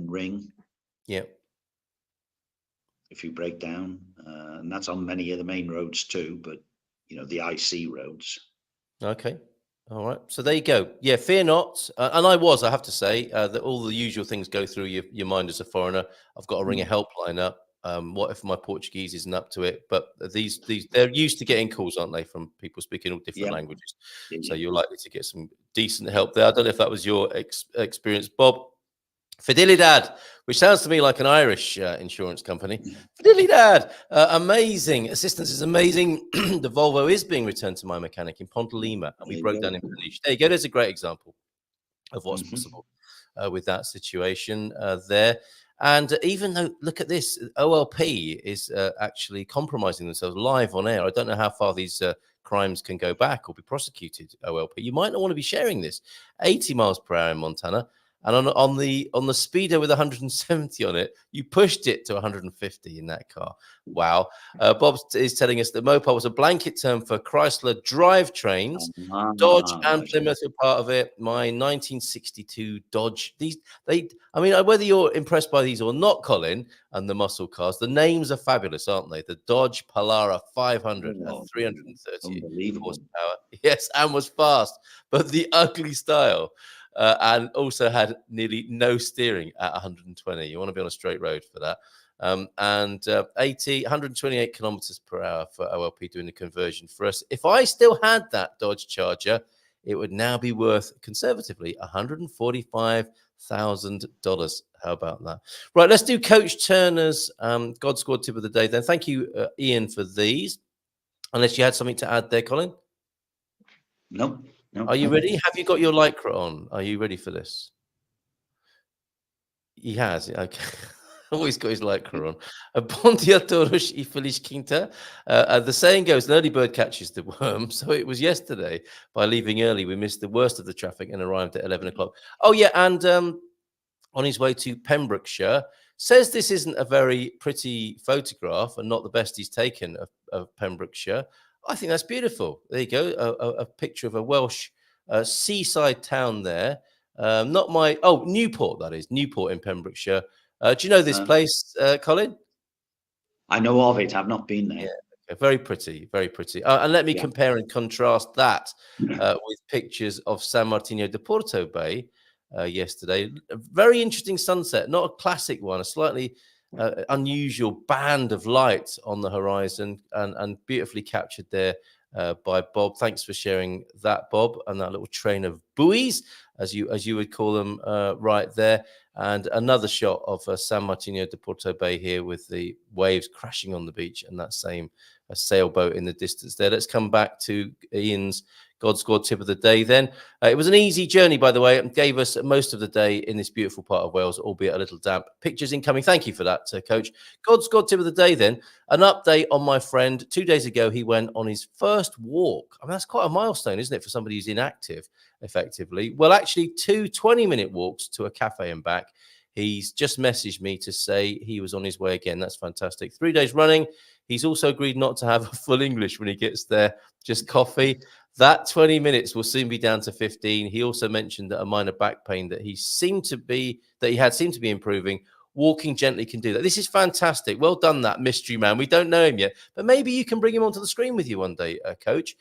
ring. Yeah. If you break down, and that's on many of the main roads too, but the IC roads. Okay. All right. So there you go. Yeah, fear not. And I have to say, that all the usual things go through your mind as a foreigner. I've got to ring a helpline up. What if my Portuguese isn't up to it? But these they're used to getting calls, aren't they, from people speaking all different languages? Yeah. So you're likely to get some decent help there. I don't know if that was your experience, Bob. Fidelidad, which sounds to me like an Irish insurance company. Fidelidad, amazing. Assistance is amazing. The Volvo is being returned to my mechanic in Ponte Lima, and we broke down in Peniche. There you go. There's a great example of what's possible with that situation there. And even though, look at this, OLP is actually compromising themselves live on air. I don't know how far these crimes can go back or be prosecuted, OLP. You might not want to be sharing this. 80 miles per hour in Montana. And on the speedo with 170 on it, you pushed it to 150 in that car. Wow. Bob is telling us that Mopar was a blanket term for Chrysler drivetrains. Dodge and Plymouth are part of it. My 1962 Dodge. Whether you're impressed by these or not, Colin, and the muscle cars, the names are fabulous, aren't they? The Dodge Polara 500 at 330 horsepower. Yes, and was fast, but the ugly style. And also had nearly no steering at 120. You want to be on a straight road for that. 128 kilometers per hour for OLP doing the conversion for us. If I still had that Dodge Charger, it would now be worth conservatively $145,000. How about that? Right, let's do Coach Turner's God Squad tip of the day then. Thank you, Ian, for these. Unless you had something to add there, Colin? No. Are you ready? Have you got your Lycra on? Are you ready for this? He has. Okay. Always got his Lycra on. Bon dia todos y feliz quinta. The saying goes, an early bird catches the worm. So it was yesterday. By leaving early, we missed the worst of the traffic and arrived at 11 o'clock. Oh, yeah. And on his way to Pembrokeshire. Says this isn't a very pretty photograph and not the best he's taken of Pembrokeshire. I think that's beautiful. There you go, a picture of a Welsh seaside town there. Newport, that is, Newport in Pembrokeshire. Do you know this place, Colin? I know of it. I've not been there. Yeah, very pretty, very pretty. And let me compare and contrast that with pictures of San Martino de Porto Bay yesterday. A very interesting sunset, not a classic one, a slightly unusual band of light on the horizon, and beautifully captured there by Bob. Thanks for sharing that, Bob, and that little train of buoys, as you would call them, right there. And another shot of San Martino de Porto Bay here with the waves crashing on the beach and that same sailboat in the distance there. Let's come back to Ian's God Squad tip of the day then. It was an easy journey, by the way, and gave us most of the day in this beautiful part of Wales, albeit a little damp. Pictures incoming. Thank you for that, Coach. God Squad tip of the day then. An update on my friend. 2 days ago, he went on his first walk. I mean, that's quite a milestone, isn't it, for somebody who's inactive, effectively? Well, actually, 2 20-minute walks to a cafe and back. He's just messaged me to say he was on his way again. That's fantastic. 3 days running. He's also agreed not to have a full English when he gets there, just coffee. That 20 minutes will soon be down to 15. He also mentioned that a minor back pain that he had seemed to be improving. Walking gently can do that. This is fantastic. Well done, that mystery man. We don't know him yet, but maybe you can bring him onto the screen with you one day, Coach.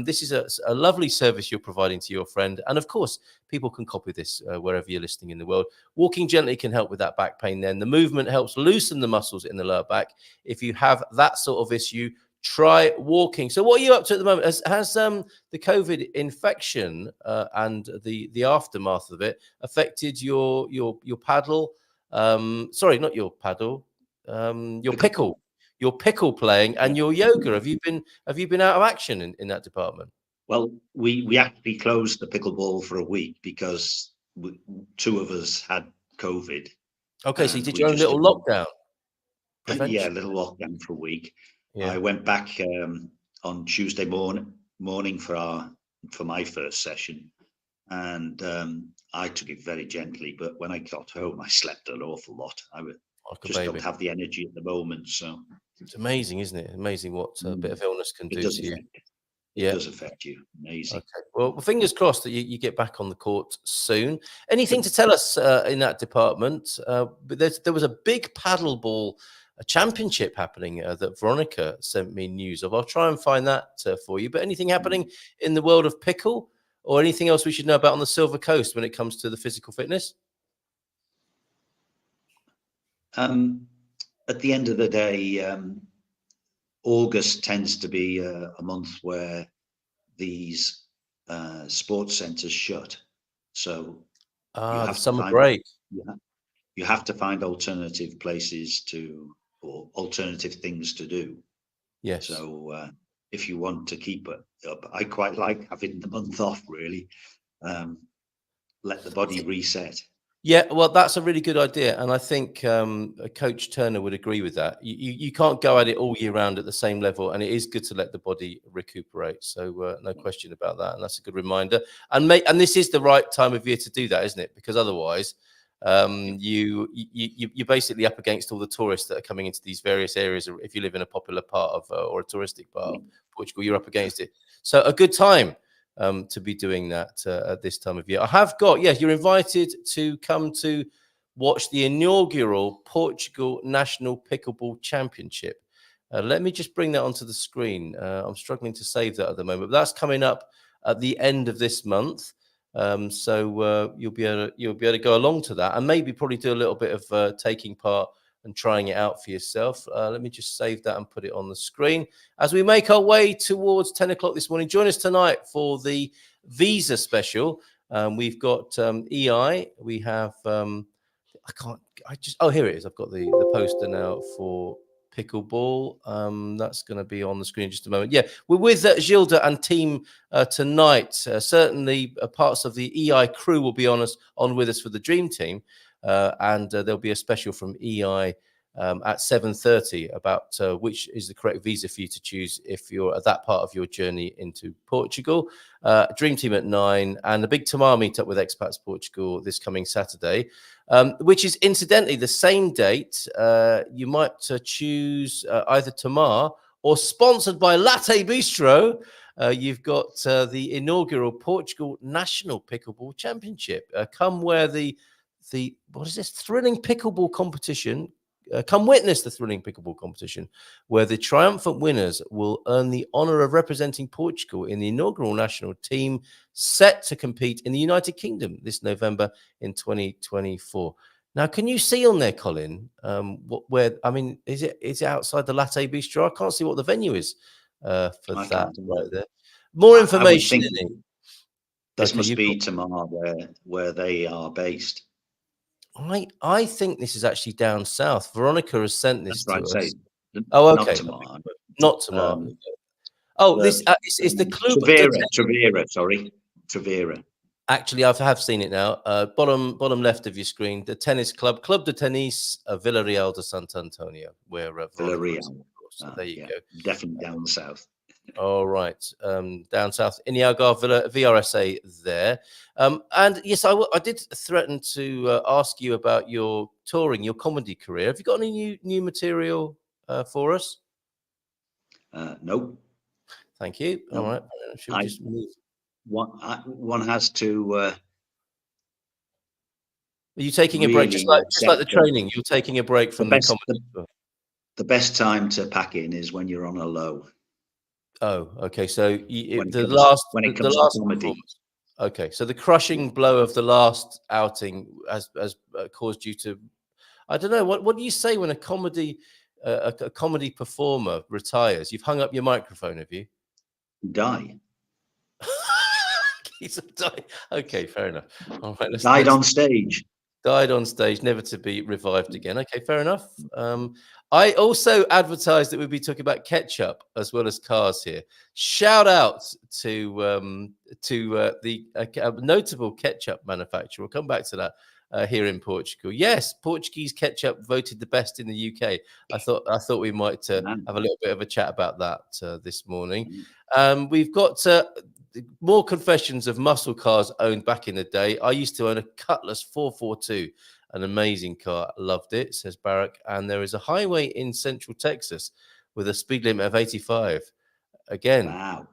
This is a lovely service you're providing to your friend. And of course, people can copy this wherever you're listening in the world. Walking gently can help with that back pain then. The movement helps loosen the muscles in the lower back. If you have that sort of issue, try walking. So what are you up to at the moment? Has the COVID infection and the aftermath of it affected your paddle? Sorry, not your paddle. Your pickle playing and your yoga. Have you been out of action in that department? Well, we actually closed the pickleball for a week because 2 of us had COVID. Okay, so you did your own little lockdown. Yeah, a little lockdown for a week. Yeah. I went back on Tuesday morning for my first session, and I took it very gently. But when I got home, I slept an awful lot. I just don't have the energy at the moment. So it's amazing, isn't it? Amazing what a bit of illness can do to you. It does affect you. Amazing. Okay. Well, fingers crossed that you get back on the court soon. Anything to tell us in that department? But there was a big paddleball championship happening that Veronica sent me news of. I'll try and find that for you. But anything happening in the world of pickle, or anything else we should know about on the Silver Coast when it comes to the physical fitness? At the end of the day, August tends to be a month where these sports centres shut. So the summer break. You have to find alternative places or alternative things to do. Yes. So if you want to keep it up, I quite like having the month off, really. Let the body reset. Yeah, well, that's a really good idea. And I think Coach Turner would agree with that. You can't go at it all year round at the same level. And it is good to let the body recuperate. So no question about that. And that's a good reminder. And this is the right time of year to do that, isn't it? Because otherwise, you're basically up against all the tourists that are coming into these various areas. If you live in a popular part of or a touristic part of Portugal, you're up against it. So a good time to be doing that at this time of year. I have got, you're invited to come to watch the inaugural Portugal National Pickleball Championship. Let me just bring that onto the screen. I'm struggling to save that at the moment, but that's coming up at the end of this month. So you'll be able to go along to that and maybe probably do a little bit of taking part and trying it out for yourself. Let me just save that and put it on the screen as we make our way towards 10 o'clock this morning. Join us tonight for the Visa special. We've got EI. We have here it is. I've got the poster now for pickleball. That's going to be on the screen in just a moment. Yeah, we're with Gilda and team tonight. Certainly parts of the EI crew will be on with us for the Dream Team. And there'll be a special from EI at 7:30 about which is the correct visa for you to choose if you're at that part of your journey into Portugal. Dream Team at 9, and the big Tamar meetup with Expats Portugal this coming Saturday, which is incidentally the same date. You might choose either Tamar or, sponsored by Latte Bistro, you've got the inaugural Portugal National Pickleball Championship. Come where the what is this thrilling pickleball competition? Come witness the thrilling pickleball competition where the triumphant winners will earn the honor of representing Portugal in the inaugural national team set to compete in the United Kingdom this November in 2024. Now, can you see on there, Colin, where, I mean, is it outside the Latte Bistro? I can't see what the venue is for that right there. More information. This must be Tamar where they are based. I think this is actually down south. Veronica has sent this to us. Oh, okay. Not Tamar. This is the Club Trevira. Actually, I have seen it now. Bottom left of your screen, the tennis club, Club de Tenis Villarreal de Sant Antonio, where Villarreal. So there you go. Definitely down south. All right, down south in the Algarve VRSA there. And yes, I did threaten to ask you about your touring, your comedy career. Have you got any new material for us? No. Thank you. No. All right. Should we just move? One has to. Are you taking a break, just like the training? You're taking a break from the comedy. The best time to pack in is when you're on a low. Oh, okay. So when it comes to comedy. Okay, so the crushing blow of the last outing has caused you to, I don't know, what do you say when a comedy performer retires? You've hung up your microphone, have you? Die. Okay, fair enough. All right, died on stage. Died on stage, never to be revived again. Okay, fair enough. I also advertised that we'd be talking about ketchup as well as cars here. Shout out to the notable ketchup manufacturer. We'll come back to that here in Portugal. Yes, Portuguese ketchup voted the best in the UK. I thought we might have a little bit of a chat about that this morning. We've got more confessions of muscle cars owned back in the day. I used to own a Cutlass 442, an amazing car. Loved it, says Barack. And there is a highway in Central Texas with a speed limit of 85. Again, wow.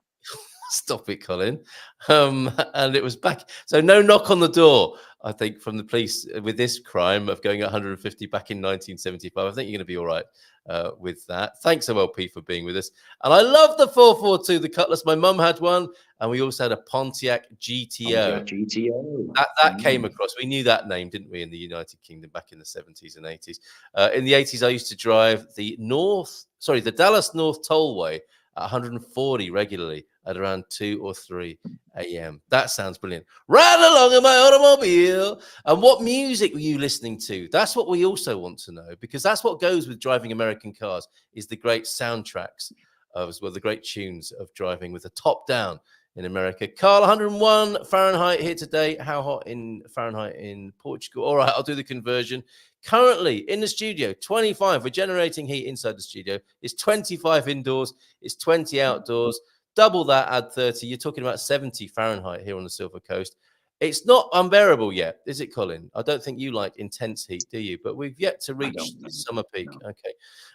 Stop it, Colin. And it was back. So no knock on the door, I think, from the police with this crime of going at 150 back in 1975. I think you're going to be all right with that. Thanks, OLP, for being with us. And I love the 442, the Cutlass. My mum had one, and we also had a Pontiac GTO. That came across. We knew that name, didn't we, in the United Kingdom back in the 70s and 80s. In the 80s, I used to drive the Dallas North Tollway at 140 regularly at around 2 or 3 a.m. That sounds brilliant. Ride along in my automobile. And what music were you listening to? That's what we also want to know, because that's what goes with driving American cars, is the great soundtracks as well, the great tunes of driving with the top down in America. Carl, 101 Fahrenheit here today. How hot in Fahrenheit in Portugal? All right, I'll do the conversion. Currently in the studio, 25. We're generating heat inside the studio. It's 25 indoors. It's 20 outdoors. Double that, add 30. You're talking about 70 Fahrenheit here on the Silver Coast. It's not unbearable yet, is it, Colin? I don't think you like intense heat, do you? But we've yet to reach the summer peak. No. Okay.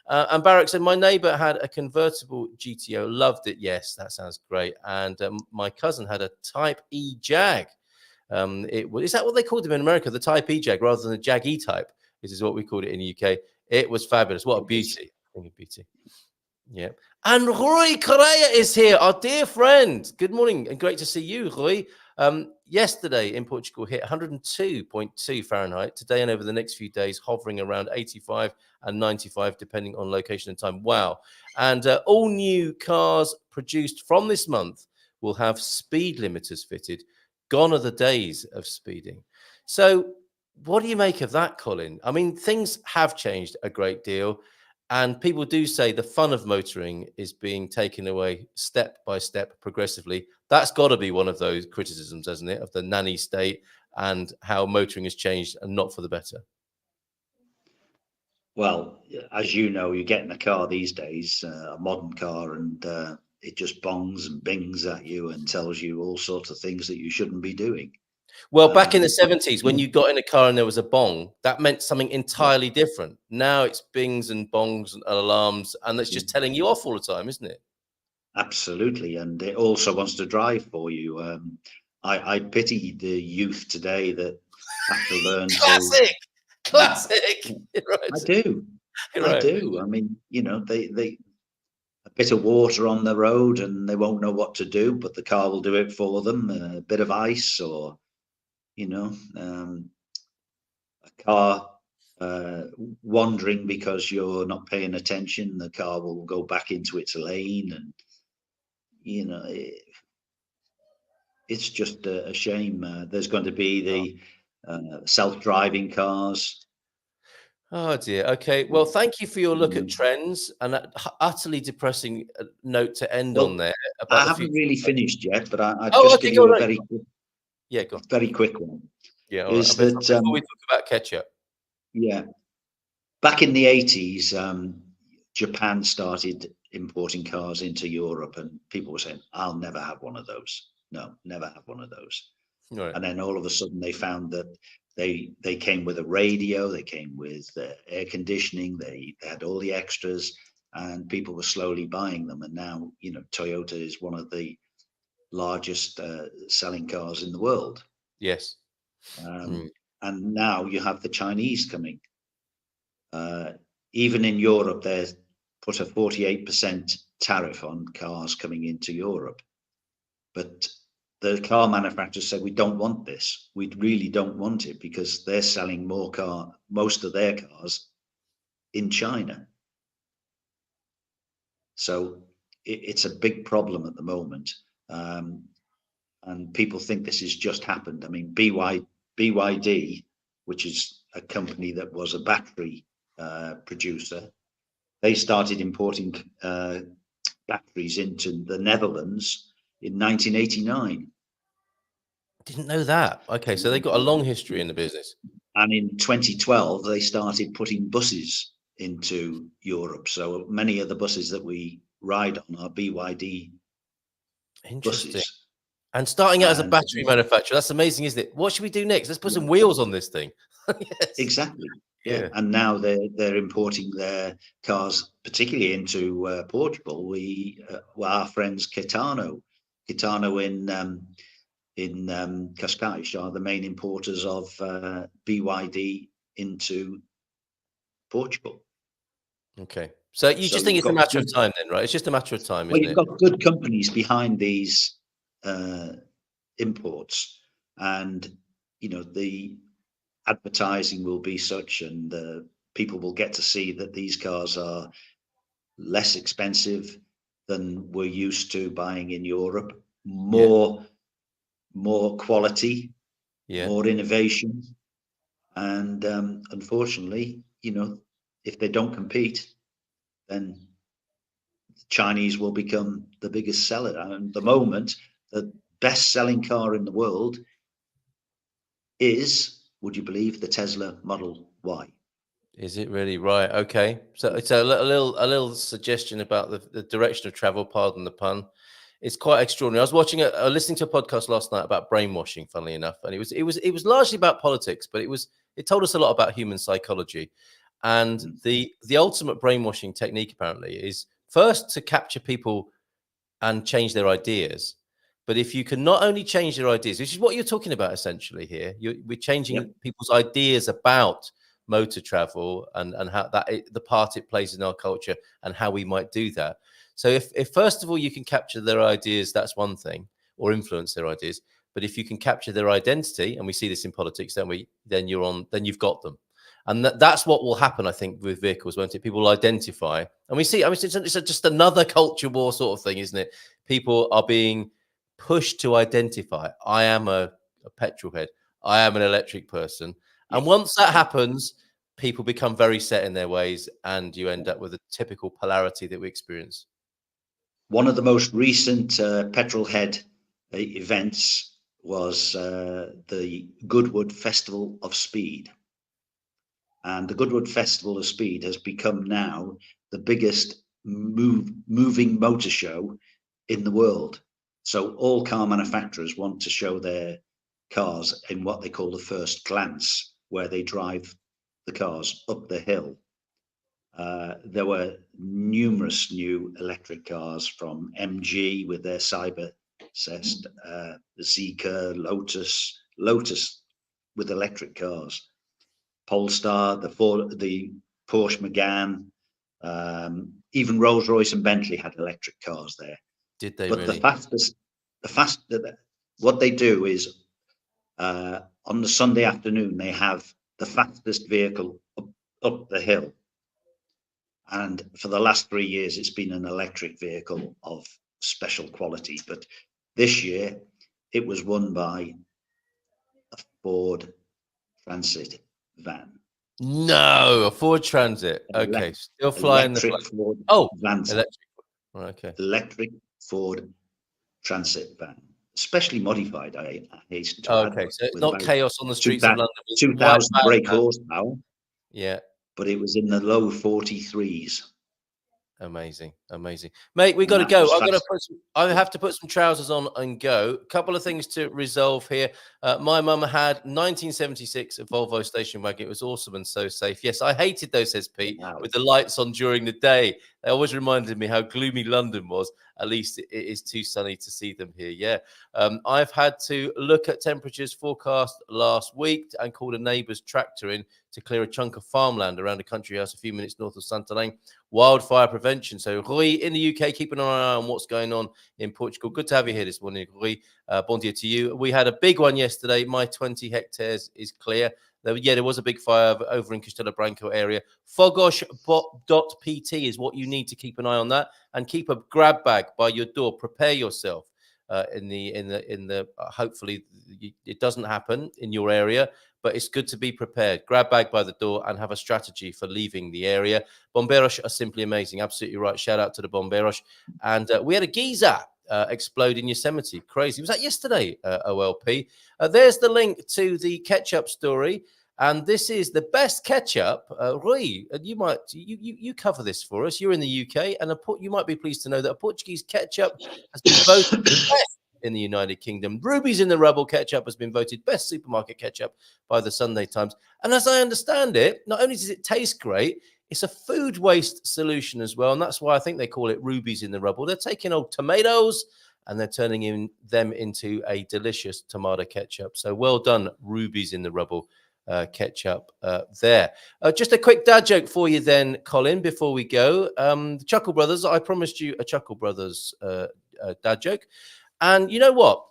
And Barack said, my neighbor had a convertible GTO. Loved it. Yes, that sounds great. And my cousin had a Type E Jag. Is that what they called them in America? The Type E Jag rather than the Jag E-Type. This is what we called it in the UK. It was fabulous. What a beauty. I think a beauty. Yeah. And Rui Correa is here, our dear friend. Good morning and great to see you, Rui. Yesterday in Portugal hit 102.2 Fahrenheit. Today and over the next few days, hovering around 85 and 95, depending on location and time. Wow. And all new cars produced from this month will have speed limiters fitted. Gone are the days of speeding. So what do you make of that, Colin? I mean, things have changed a great deal. And people do say the fun of motoring is being taken away step by step progressively. That's got to be one of those criticisms, hasn't it, of the nanny state and how motoring has changed and not for the better. Well, as you know, you get in a car these days, a modern car, and it just bongs and bings at you and tells you all sorts of things that you shouldn't be doing. Well, back in the Um, 70s, when you got in a car and there was a bong, that meant something entirely different. Now it's bings and bongs and alarms, and it's just telling you off all the time, isn't it? Absolutely, and it also wants to drive for you. I pity the youth today that have to learn to. Classic, classic. You're I right. do, You're I right. do. I mean, they a bit of water on the road and they won't know what to do, but the car will do it for them. A bit of ice, or you know, a car wandering because you're not paying attention, the car will go back into its lane, and you know. It's just a shame. There's going to be the self-driving cars. Oh dear. Okay. Well, thank you for your look at Mhm. trends and that utterly depressing note to end on Well, there I about the haven't future. really finished yet, but I'd Oh, just okay. give Go you a on. Yeah, go on. very quick one. Yeah, all right. Is Before that before we talk about ketchup. yeah, back in the 80s, Japan started importing cars into Europe, and people were saying, "I'll never have one of those. No, never have one of those." Right. And then all of a sudden they found that they came with a radio, they came with air conditioning, they had all the extras, and people were slowly buying them. And now, Toyota is one of the largest selling cars in the world. Yes. um, Mm. and now you have the Chinese coming. uh, Even in Europe, they put a 48% tariff on cars coming into Europe. But the car manufacturers said, we don't want this. We really don't want it, because they're selling most of their cars in China. So it's a big problem at the moment. And people think this has just happened. I mean, BYD, which is a company that was a battery producer, they started importing batteries into the Netherlands in 1989. Didn't know that. Okay, so they got a long history in the business. And in 2012, they started putting buses into Europe. So many of the buses that we ride on are BYD Interesting. buses. And starting out as a And battery manufacturer, that's amazing, isn't it? What should we do next? Let's put some wheels on this thing. Yes. exactly, yeah. Yeah. And now they're importing their cars, particularly into Portugal. Our friends Kitano in Cascais are the main importers of BYD into Portugal. Okay. So you So just think you've it's a got matter good, of time then, right? It's just a matter of time, well, isn't you've it? got good companies behind these imports, and the advertising will be such, and people will get to see that these cars are less expensive than we're used to buying in Europe, Yeah. more quality, Yeah. more innovation. And unfortunately, if they don't compete, then the Chinese will become the biggest seller. And at the moment, the best-selling car in the world is, would you believe, the Tesla Model Y. Is it really right? Okay. So it's a little suggestion about the direction of travel, pardon the pun. It's quite extraordinary. I was listening to a podcast last night about brainwashing, funnily enough, and it was largely about politics, but it told us a lot about human psychology. And the ultimate brainwashing technique apparently is first to capture people and change their ideas. But if you can not only change their ideas, which is what you're talking about essentially here, we're Yep. changing people's ideas about motor travel and how the part it plays in our culture and how we might do that. So if first of all you can capture their ideas, that's one thing, or influence their ideas. But if you can capture their identity, and we see this in politics, don't we? Then you've got them. And that's what will happen, I think, with vehicles, won't it? People will identify, and we see. I mean, it's just another culture war sort of thing, isn't it? People are being pushed to identify. I am a petrol head. I am an electric person. Yep. And once that happens, people become very set in their ways, and you end up with a typical polarity that we experience. One of the most recent petrol head events was the Goodwood Festival of Speed. And the Goodwood Festival of Speed has become now the biggest moving motor show in the world. So all car manufacturers want to show their cars in what they call the first glance, where they drive the cars up the hill. There were numerous new electric cars from MG with their Cyber-Zest, Zeekr, Lotus with electric cars, Polestar, the Porsche Megane, even Rolls-Royce and Bentley had electric cars there. Did they but really? What they do is on the Sunday afternoon, they have the fastest vehicle up the hill. And for the last 3 years, it's been an electric vehicle of special quality. But this year, it was won by a Ford Transit van. No, a Ford Transit. Okay, still flying the flag. Ford Transit. Electric. Okay. Electric Ford Transit van, especially modified. I hasten to add. Okay, so it's not chaos on the streets of London. 2,000 brake horsepower. Yeah. But it was in the low 43s. Amazing, mate. We got to go. I have to put some trousers on and go. A couple of things to resolve here. My mum had 1976 a Volvo station wagon. It was awesome and so safe. Yes, I hated those, says Pete, with the lights on during the day. They always reminded me how gloomy London was. At least it is too sunny to see them here. Yeah, I've had to look at temperatures forecast last week and called a neighbour's tractor in to clear a chunk of farmland around a country house a few minutes north of Santarém. Wildfire prevention. So, Rui, in the UK, keeping an eye on what's going on in Portugal. Good to have you here this morning, Rui. Bon dia to you. We had a big one yesterday. My 20 hectares is clear. There was a big fire over in Castelo Branco area. Fogos.pt is what you need to keep an eye on that, and keep a grab bag by your door. Prepare yourself. Hopefully it doesn't happen in your area, but it's good to be prepared. Grab bag by the door and have a strategy for leaving the area. Bomberos are simply amazing. Absolutely right. Shout out to the Bomberos. And we had a geyser explode in Yosemite. Crazy. Was that yesterday, OLP? There's the link to the ketchup story. And this is the best ketchup. Rui, you cover this for us. You're in the UK, and you might be pleased to know that a Portuguese ketchup has been voted best in the United Kingdom. Ruby's in the Rubble ketchup has been voted best supermarket ketchup by the Sunday Times. And as I understand it, not only does it taste great, it's a food waste solution as well. And that's why I think they call it Ruby's in the Rubble. They're taking old tomatoes and they're turning them into a delicious tomato ketchup. So well done, Ruby's in the Rubble ketchup there. Just a quick dad joke for you then, Colin, before we go. The Chuckle Brothers, I promised you a Chuckle Brothers dad joke. And you know what?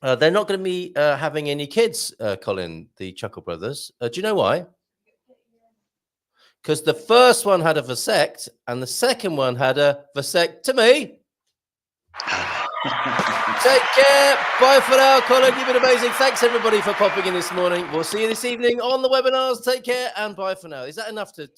They're not going to be having any kids, Colin, the Chuckle Brothers. Do you know why? Because the first one had a vasect and the second one had a vasectomy. Take care. Bye for now, Colin. You've been amazing. Thanks, everybody, for popping in this morning. We'll see you this evening on the webinars. Take care and bye for now. Is that enough to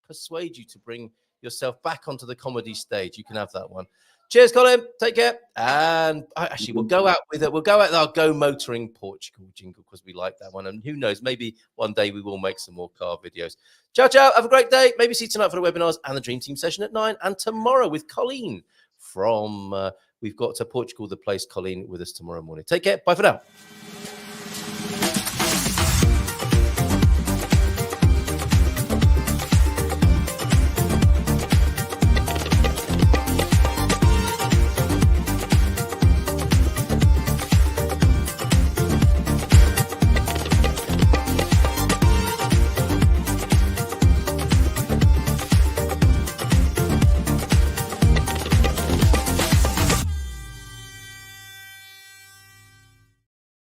persuade you to bring yourself back onto the comedy stage? You can have that one. Cheers, Colin. Take care. And actually, we'll go out with our Go Motoring Portugal jingle because we like that one. And who knows, maybe one day we will make some more car videos. Ciao, ciao. Have a great day. Maybe see you tonight for the webinars and the Dream Team session at 9. And tomorrow with Colleen from... we've got to Portugal, the place, Colleen, with us tomorrow morning. Take care. Bye for now.